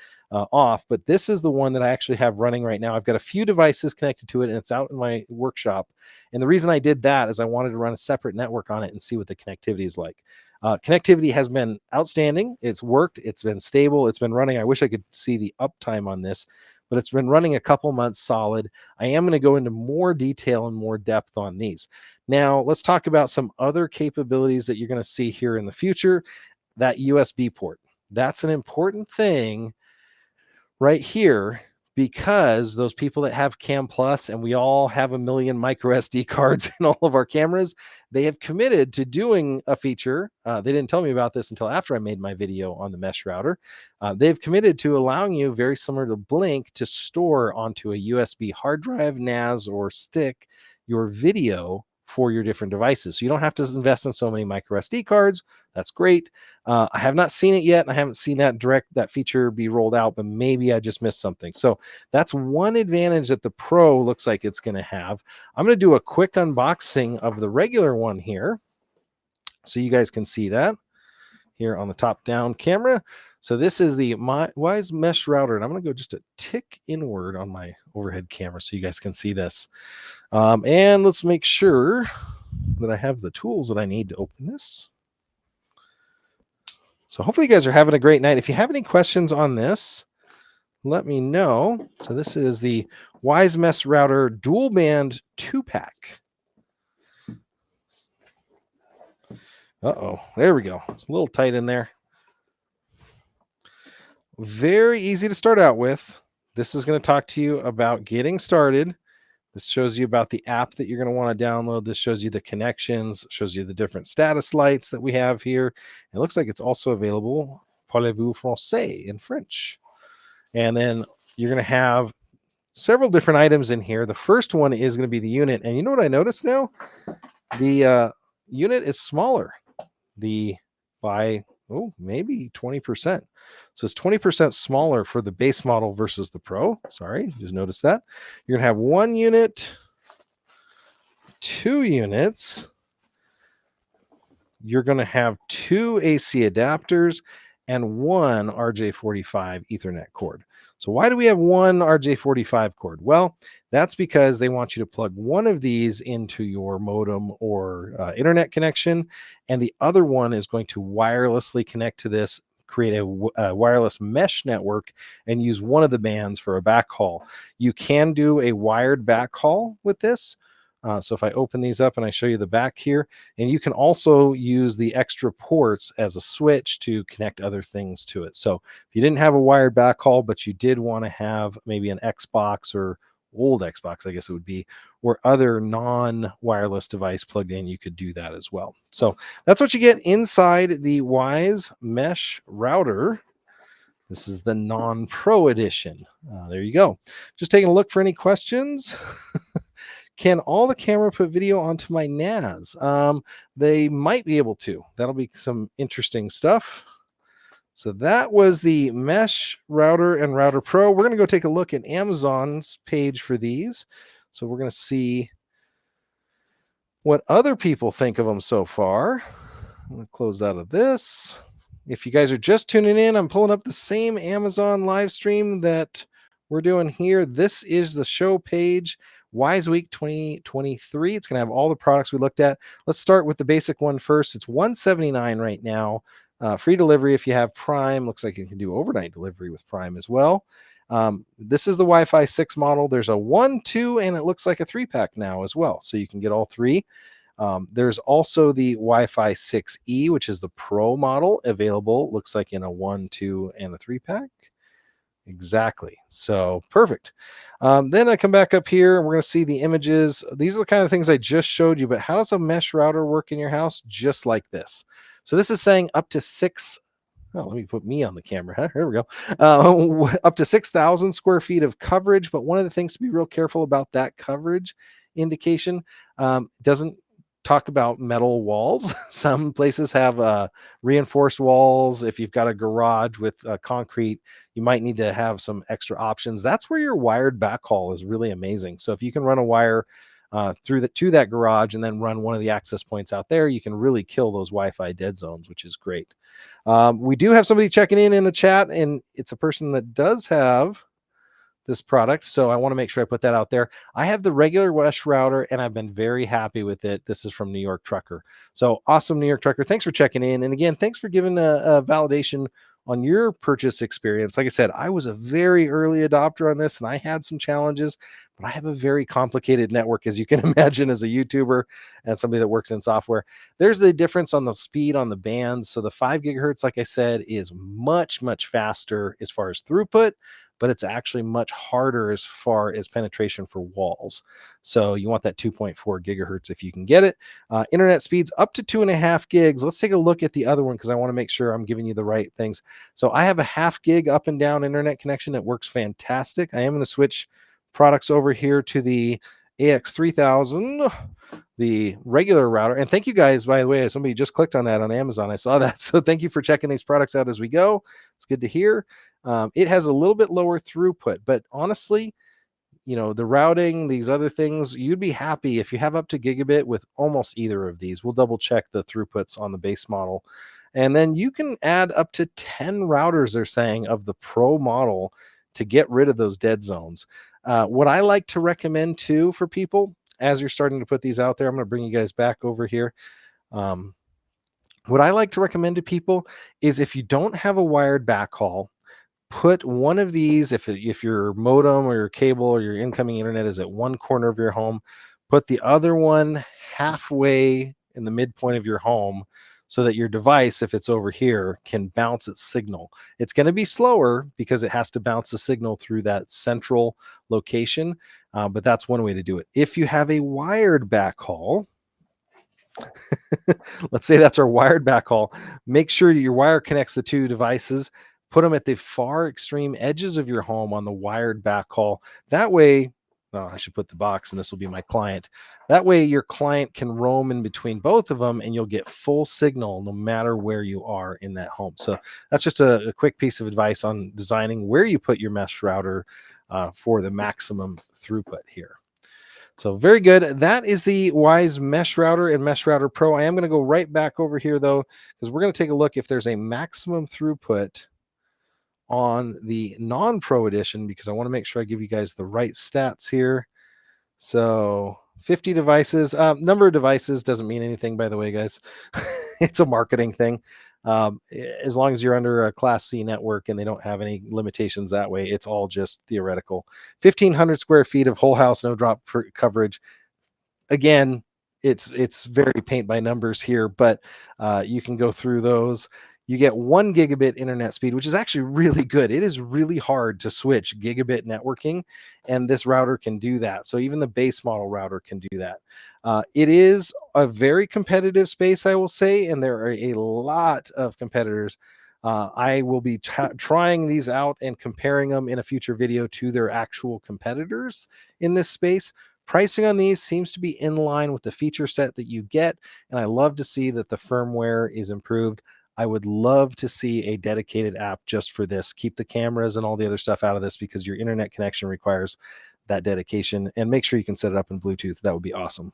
S1: off, but this is the one that I actually have running right now. I've got a few devices connected to it, and it's out in my workshop. And the reason I did that is I wanted to run a separate network on it and see what the connectivity is like. Connectivity has been outstanding. It's worked. It's been stable. It's been running. I wish I could see the uptime on this, but it's been running a couple months solid. I am going to go into more detail and more depth on these. Now, let's talk about some other capabilities that you're going to see here in the future. That USB port. That's an important thing right here, because those people that have Cam Plus, and we all have a million micro SD cards in all of our cameras, they have committed to doing a feature. They didn't tell me about this until after I made my video on the mesh router. They've committed to allowing you, very similar to Blink, to store onto a USB hard drive, NAS, or stick your video for your different devices. So you don't have to invest in so many micro SD cards. That's great. I have not seen it yet. I haven't seen that feature be rolled out, but maybe I just missed something. So that's one advantage that the Pro looks like it's going to have. I'm going to do a quick unboxing of the regular one here, so you guys can see that here on the top down camera. So this is the Wyze mesh router, and I'm going to go just a tick inward on my overhead camera so you guys can see this. And let's make sure that I have the tools that I need to open this. So hopefully you guys are having a great night. If you have any questions on this, let me know. So this is the Wyze mesh router dual band 2-pack. There we go. It's a little tight in there. Very easy to start out with. This is going to talk to you about getting started. This shows you about the app that you're going to want to download. This shows you the connections, shows you the different status lights that we have here. It looks like it's also available, parlez-vous français, in French. And then you're going to have several different items in here. The first one is going to be the unit. And you know what I noticed now? The unit is smaller. By maybe 20%. So it's 20% smaller for the base model versus the Pro. Sorry, just noticed that. You're gonna have 1 unit, 2 units, you're going to have 2 AC adapters and 1 RJ45 Ethernet cord. So why do we have 1 RJ45 cord? Well, that's because they want you to plug one of these into your modem or internet connection, and the other one is going to wirelessly connect to this, create a wireless mesh network, and use one of the bands for a backhaul. You can do a wired backhaul with this. So if I open these up and I show you the back here, and you can also use the extra ports as a switch to connect other things to it. So if you didn't have a wired backhaul, but you did want to have maybe an Xbox or old Xbox, I guess it would be, or other non-wireless device plugged in, you could do that as well. So that's what you get inside the Wyze mesh router. This is the non-pro edition. There you go. Just taking a look for any questions. Can all the camera put video onto my NAS? They might be able to. That'll be some interesting stuff. So that was the Mesh Router and Router Pro. We're going to go take a look at Amazon's page for these. So we're going to see what other people think of them so far. I'm going to close out of this. If you guys are just tuning in, I'm pulling up the same Amazon live stream that we're doing here. This is the show page, Wyze Week 2023. It's going to have all the products we looked at. Let's start with the basic one first. It's $179 right now. Free delivery if you have Prime. Looks like you can do overnight delivery with Prime as well. This is the Wi-Fi 6 model. There's a 1, 2, and it looks like a 3-pack now as well. So you can get all 3. There's also the Wi-Fi 6E, which is the Pro model, available. Looks like in a 1, 2, and a 3-pack. Exactly. So perfect. Then I come back up here and we're going to see the images. These are the kind of things I just showed you, but how does a mesh router work in your house? Just like this. So this is saying up to 6. Oh, let me put me on the camera. Huh? Here we go. Up to 6,000 square feet of coverage. But one of the things to be real careful about that coverage indication doesn't talk about metal walls. Some places have reinforced walls. If you've got a garage with concrete, you might need to have some extra options. That's where your wired backhaul is really amazing. So if you can run a wire to that garage and then run one of the access points out there, you can really kill those Wi-Fi dead zones, which is great. We do have somebody checking in the chat, and it's a person that does have this product, so I want to make sure I put that out there. I have the regular Mesh router, and I've been very happy with it. This is from New York Trucker. So awesome, New York Trucker. Thanks for checking in. And again, thanks for giving a validation on your purchase experience. Like I said, I was a very early adopter on this, and I had some challenges, but I have a very complicated network, as you can imagine, as a YouTuber and somebody that works in software. There's the difference on the speed on the bands. So the 5 gigahertz, like I said, is much, much faster as far as throughput, but it's actually much harder as far as penetration for walls. So you want that 2.4 gigahertz if you can get it. Internet speeds up to 2.5 gigs. Let's take a look at the other one because I want to make sure I'm giving you the right things. So I have a 0.5 gig up and down internet connection. It works fantastic. I am going to switch products over here to the AX3000, the regular router. And thank you guys, by the way, somebody just clicked on that on Amazon. I saw that. So thank you for checking these products out as we go. It's good to hear. It has a little bit lower throughput, but honestly, you know, the routing, these other things, you'd be happy if you have up to gigabit with almost either of these. We'll double check the throughputs on the base model. And then you can add up to 10 routers, they're saying, of the Pro model to get rid of those dead zones. What I like to recommend too for people, as you're starting to put these out there, I'm going to bring you guys back over here. What I like to recommend to people is if you don't have a wired backhaul, put one of these, if your modem or your cable or your incoming internet is at one corner of your home, put the other one halfway in the midpoint of your home so that your device, if it's over here, can bounce its signal. It's going to be slower because it has to bounce the signal through that central location, but that's one way to do it. If you have a wired backhaul, let's say that's our wired backhaul, make sure your wire connects the two devices. Put them at the far extreme edges of your home on the wired backhaul. That way, well, I should put the box, and this will be my client. That way, your client can roam in between both of them, and you'll get full signal no matter where you are in that home. So that's just a quick piece of advice on designing where you put your mesh router for the maximum throughput here. So very good. That is the Wyze Mesh Router and Mesh Router Pro. I am going to go right back over here though, because we're going to take a look if there's a maximum throughput on the non-pro edition, because I want to make sure I give you guys the right stats here. So 50 devices. Number of devices doesn't mean anything, by the way, guys. It's a marketing thing. As long as you're under a Class C network and they don't have any limitations that way, it's all just theoretical. 1,500 square feet of whole house, no drop coverage. Again, it's very paint by numbers here, but you can go through those. You get 1 gigabit internet speed, which is actually really good. It is really hard to switch gigabit networking, and this router can do that. So even the base model router can do that. It is a very competitive space, I will say, and there are a lot of competitors. I will be trying these out and comparing them in a future video to their actual competitors in this space. Pricing on these seems to be in line with the feature set that you get, and I love to see that the firmware is improved. I would love to see a dedicated app just for this. Keep the cameras and all the other stuff out of this because your internet connection requires that dedication, and make sure you can set it up in Bluetooth. That would be awesome.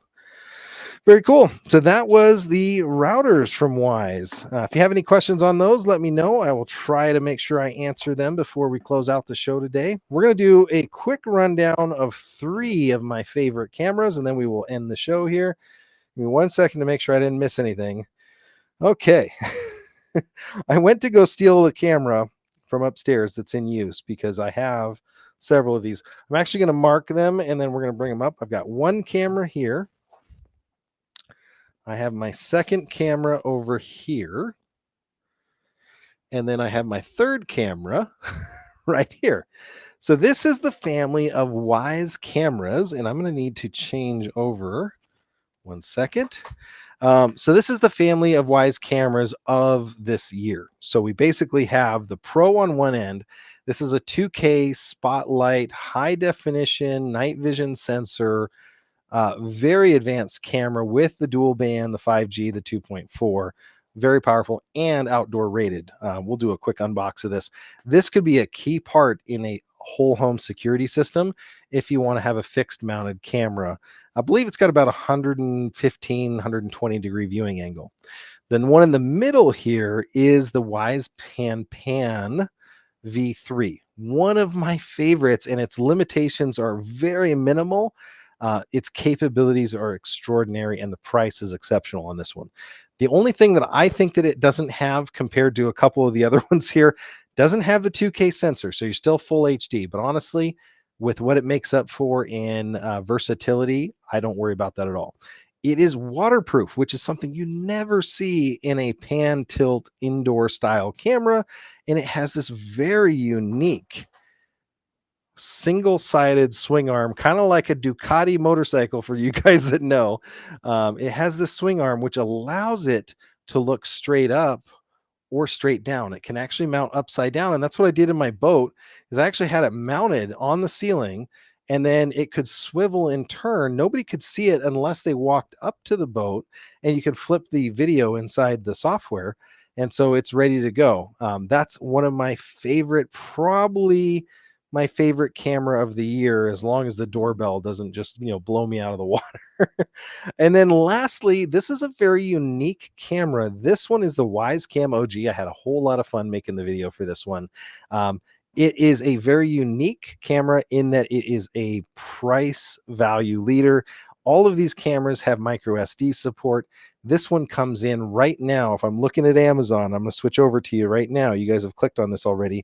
S1: Very cool. So that was the routers from Wyze. If you have any questions on those, let me know. I will try to make sure I answer them before we close out the show today. We're going to do a quick rundown of 3 of my favorite cameras, and then we will end the show here. Give me 1 second to make sure I didn't miss anything. Okay. I went to go steal the camera from upstairs that's in use because I have several of these. I'm actually going to mark them, and then we're going to bring them up. I've got 1 camera here. I have my 2nd camera over here. And then I have my 3rd camera right here. So this is the family of Wyze cameras, and I'm going to need to change over 1 second. So this is the family of Wyze cameras of this year. So we basically have the Pro on one end. This is a 2K spotlight, high definition, night vision sensor, very advanced camera with the dual band, the 5G, the 2.4, very powerful and outdoor rated. We'll do a quick unbox of this. This could be a key part in a whole home security system if you want to have a fixed mounted camera. I believe it's got about 115, 120 degree viewing angle. Then one in the middle here is the Wyze Pan V3, one of my favorites, and its limitations are very minimal. Its capabilities are extraordinary, and the price is exceptional on this one. The only thing that I think that it doesn't have compared to a couple of the other ones here, doesn't have the 2K sensor, so you're still full HD. But honestly, with what it makes up for in versatility, I don't worry about that at all. It is waterproof, which is something you never see in a pan tilt indoor style camera, and it has this very unique single-sided swing arm, kind of like a Ducati motorcycle for you guys that know. It has this swing arm which allows it to look straight up or straight down. It can actually mount upside down, and that's what I did in my boat. Is I actually had it mounted on the ceiling, and then it could swivel and turn. Nobody could see it unless they walked up to the boat, and you can flip the video inside the software, and so it's ready to go. That's one of my favorite, probably my favorite camera of the year, as long as the doorbell doesn't just, blow me out of the water. And then lastly, this is a very unique camera. This one is the Wyze Cam OG. I had a whole lot of fun making the video for this one. It is a very unique camera in that it is a price value leader. All of these cameras have micro SD support. This one comes in right now. If I'm looking at Amazon, I'm going to switch over to you right now. You guys have clicked on this already.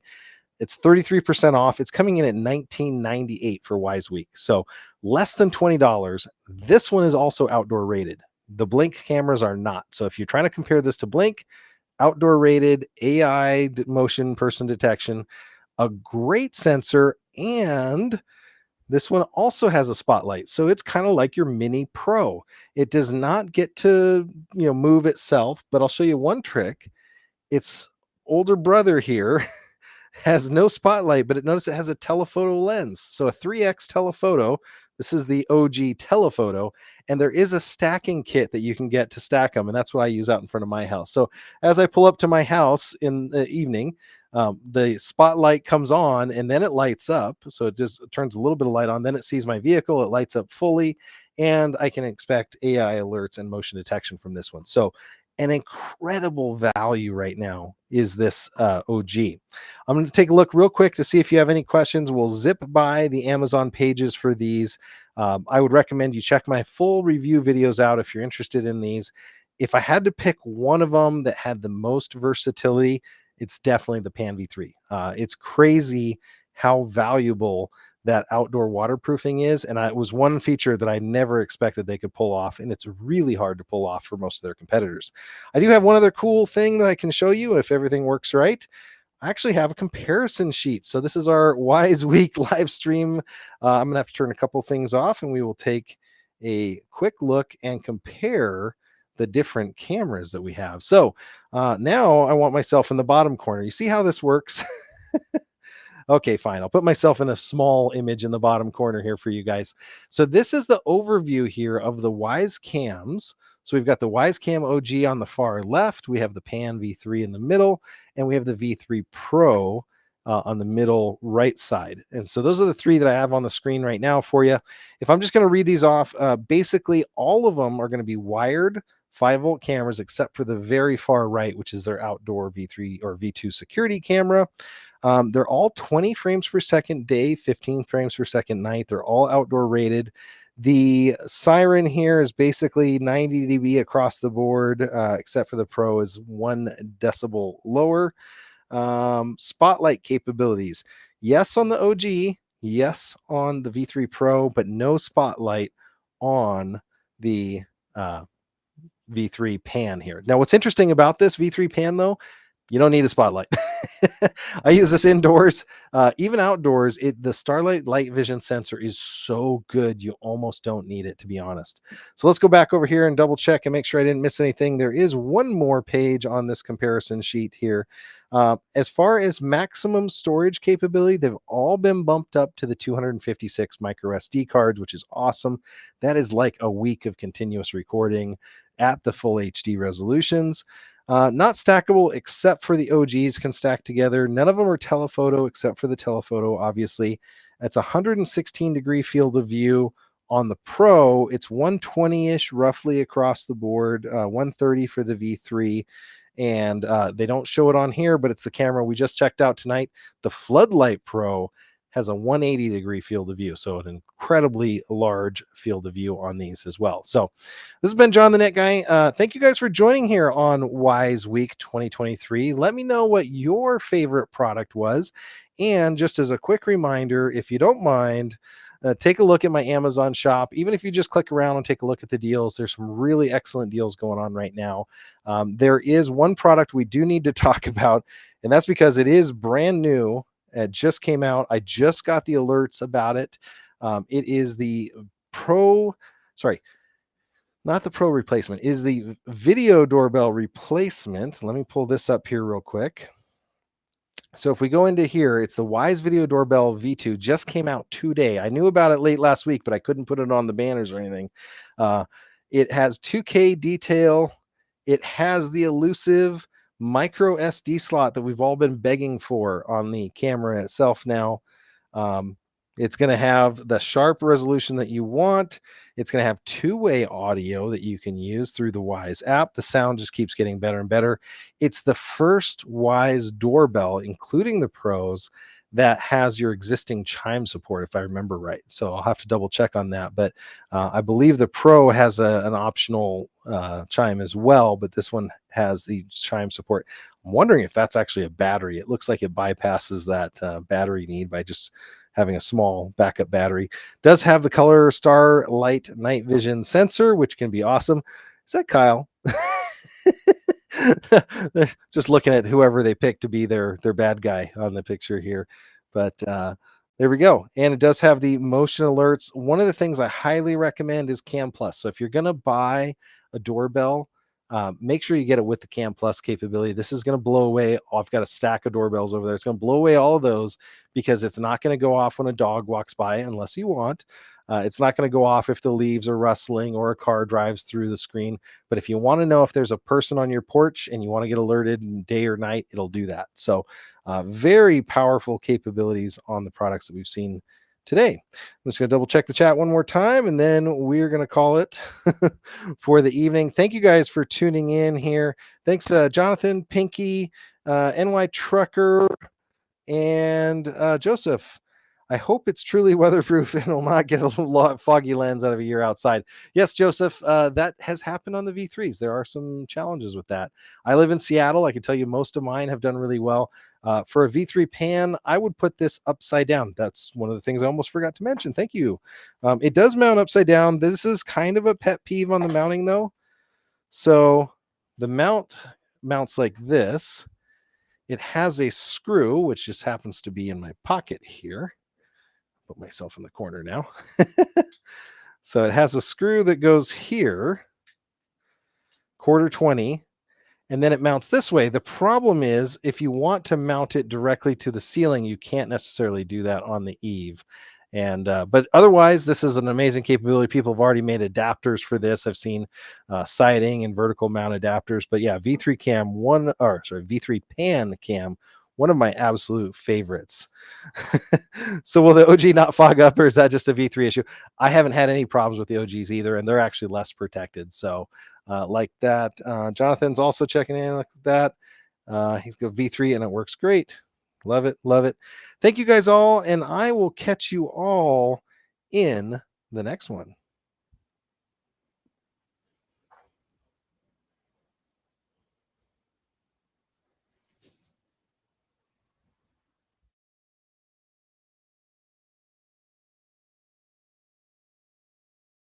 S1: It's 33% off. It's coming in at $19.98 for Wyze Week. So less than $20. This one is also outdoor rated. The Blink cameras are not. So if you're trying to compare this to Blink, outdoor rated, AI motion person detection, a great sensor, and this one also has a spotlight. So it's kind of like your Mini Pro. It does not get to, move itself, but I'll show you one trick. Its older brother here has no spotlight, but notice it has a telephoto lens. So a 3x telephoto. This is the OG telephoto, and there is a stacking kit that you can get to stack them, and that's what I use out in front of my house. So as I pull up to my house in the evening, the spotlight comes on and then it lights up. So it just turns a little bit of light on. Then it sees my vehicle, it lights up fully, and I can expect AI alerts and motion detection from this one. So an incredible value right now is this OG. I'm going to take a look real quick to see if you have any questions. We'll zip by the Amazon pages for these. I would recommend you check my full review videos out if you're interested in these. If I had to pick one of them that had the most versatility, it's definitely the Pan V3. It's crazy how valuable that outdoor waterproofing is. And it was one feature that I never expected they could pull off. And it's really hard to pull off for most of their competitors. I do have one other cool thing that I can show you if everything works right. I actually have a comparison sheet. So this is our Wyze Week live stream. I'm gonna have to turn a couple things off and we will take a quick look and compare the different cameras that we have. So now I want myself in the bottom corner. You see how this works? Okay, fine. I'll put myself in a small image in the bottom corner here for you guys. So this is the overview here of the Wyze cams. So we've got the Wyze Cam OG on the far left. We have the Pan V3 in the middle, and we have the V3 Pro on the middle right side. And so those are the three that I have on the screen right now for you. If I'm just going to read these off, basically all of them are going to be wired 5-volt cameras, except for the very far right, which is their outdoor V3 or V2 security camera. They're all 20 frames per second day, 15 frames per second night. They're all outdoor rated. The siren here is basically 90 dB across the board, except for the Pro is 1 decibel lower. Spotlight capabilities. Yes on the OG, yes on the V3 Pro, but no spotlight on the V3 Pan here. Now, what's interesting about this V3 Pan, though, you don't need a spotlight. I use this indoors, even outdoors. The Starlight light vision sensor is so good, you almost don't need it, to be honest. So let's go back over here and double check and make sure I didn't miss anything. There is one more page on this comparison sheet here. As far as maximum storage capability, they've all been bumped up to the 256 micro SD cards, which is awesome. That is like a week of continuous recording at the full HD resolutions. Not stackable except for the OGs can stack together. None of them are telephoto except for the telephoto, obviously. That's 116 degree field of view. On the Pro, it's 120-ish roughly across the board, 130 for the V3. And they don't show it on here, but it's the camera we just checked out tonight. The Floodlight Pro has a 180 degree field of view. So an incredibly large field of view on these as well. So this has been John the Net Guy. Thank you guys for joining here on Wyze Week 2023. Let me know what your favorite product was. And just as a quick reminder, if you don't mind, take a look at my Amazon shop. Even if you just click around and take a look at the deals, there's some really excellent deals going on right now. There is one product we do need to talk about, and that's because it is brand new. It just came out. I just got the alerts about it. It is the not the Pro replacement, is the video doorbell replacement. Let me pull this up here real quick. So if we go into here, it's the Wyze Video Doorbell V2, just came out today. I knew about it late last week, but I couldn't put it on the banners or anything. It has 2K detail. It has the elusive micro SD slot that we've all been begging for on the camera itself now. It's going to have the sharp resolution that you want. It's going to have two-way audio that you can use through the Wyze app. The sound just keeps getting better and better. It's the first Wyze doorbell, including the Pros, that has your existing chime support, if I remember right. So I'll have to double check on that. But I believe the Pro has an optional chime as well, but this one has the chime support. I'm wondering if that's actually a battery. It looks like it bypasses that battery need by just having a small backup battery. Does have the color Starlight night vision sensor, which can be awesome. Is that Kyle? Just looking at whoever they picked to be their bad guy on the picture here. But there we go. And it does have the motion alerts. One of the things I highly recommend is Cam Plus. So if you're going to buy a doorbell, make sure you get it with the Cam Plus capability. This is going to blow away. I've got a stack of doorbells over there. It's going to blow away all of those because it's not going to go off when a dog walks by unless you want. It's not going to go off if the leaves are rustling or a car drives through the screen. But if you want to know if there's a person on your porch and you want to get alerted day or night, it'll do that. So very powerful capabilities on the products that we've seen today. I'm just going to double check the chat one more time, and then we're going to call it for the evening. Thank you guys for tuning in here. Thanks, Jonathan, Pinky, NY Trucker, and Joseph. I hope it's truly weatherproof and will not get a little foggy lens out of a year outside. Yes, Joseph, that has happened on the V3s. There are some challenges with that. I live in Seattle. I can tell you most of mine have done really well. For a V3 pan, I would put this upside down. That's one of the things I almost forgot to mention. Thank you. It does mount upside down. This is kind of a pet peeve on the mounting, though. So the mount mounts like this. It has a screw, which just happens to be in my pocket here. Put myself in the corner now. So it has a screw that goes here, 1/4 20, and then it mounts this way. The problem is if you want to mount it directly to the ceiling, you can't necessarily do that on the eave. And but otherwise, this is an amazing capability. People have already made adapters for this. I've seen siding and vertical mount adapters. But yeah, V3 cam V3 pan cam, one of my absolute favorites. So will the OG not fog up, or is that just a V3 issue? I haven't had any problems with the OGs either, and they're actually less protected. So like that. Jonathan's also checking in like that. He's got V3 and it works great. Love it. Love it. Thank you guys all. And I will catch you all in the next one.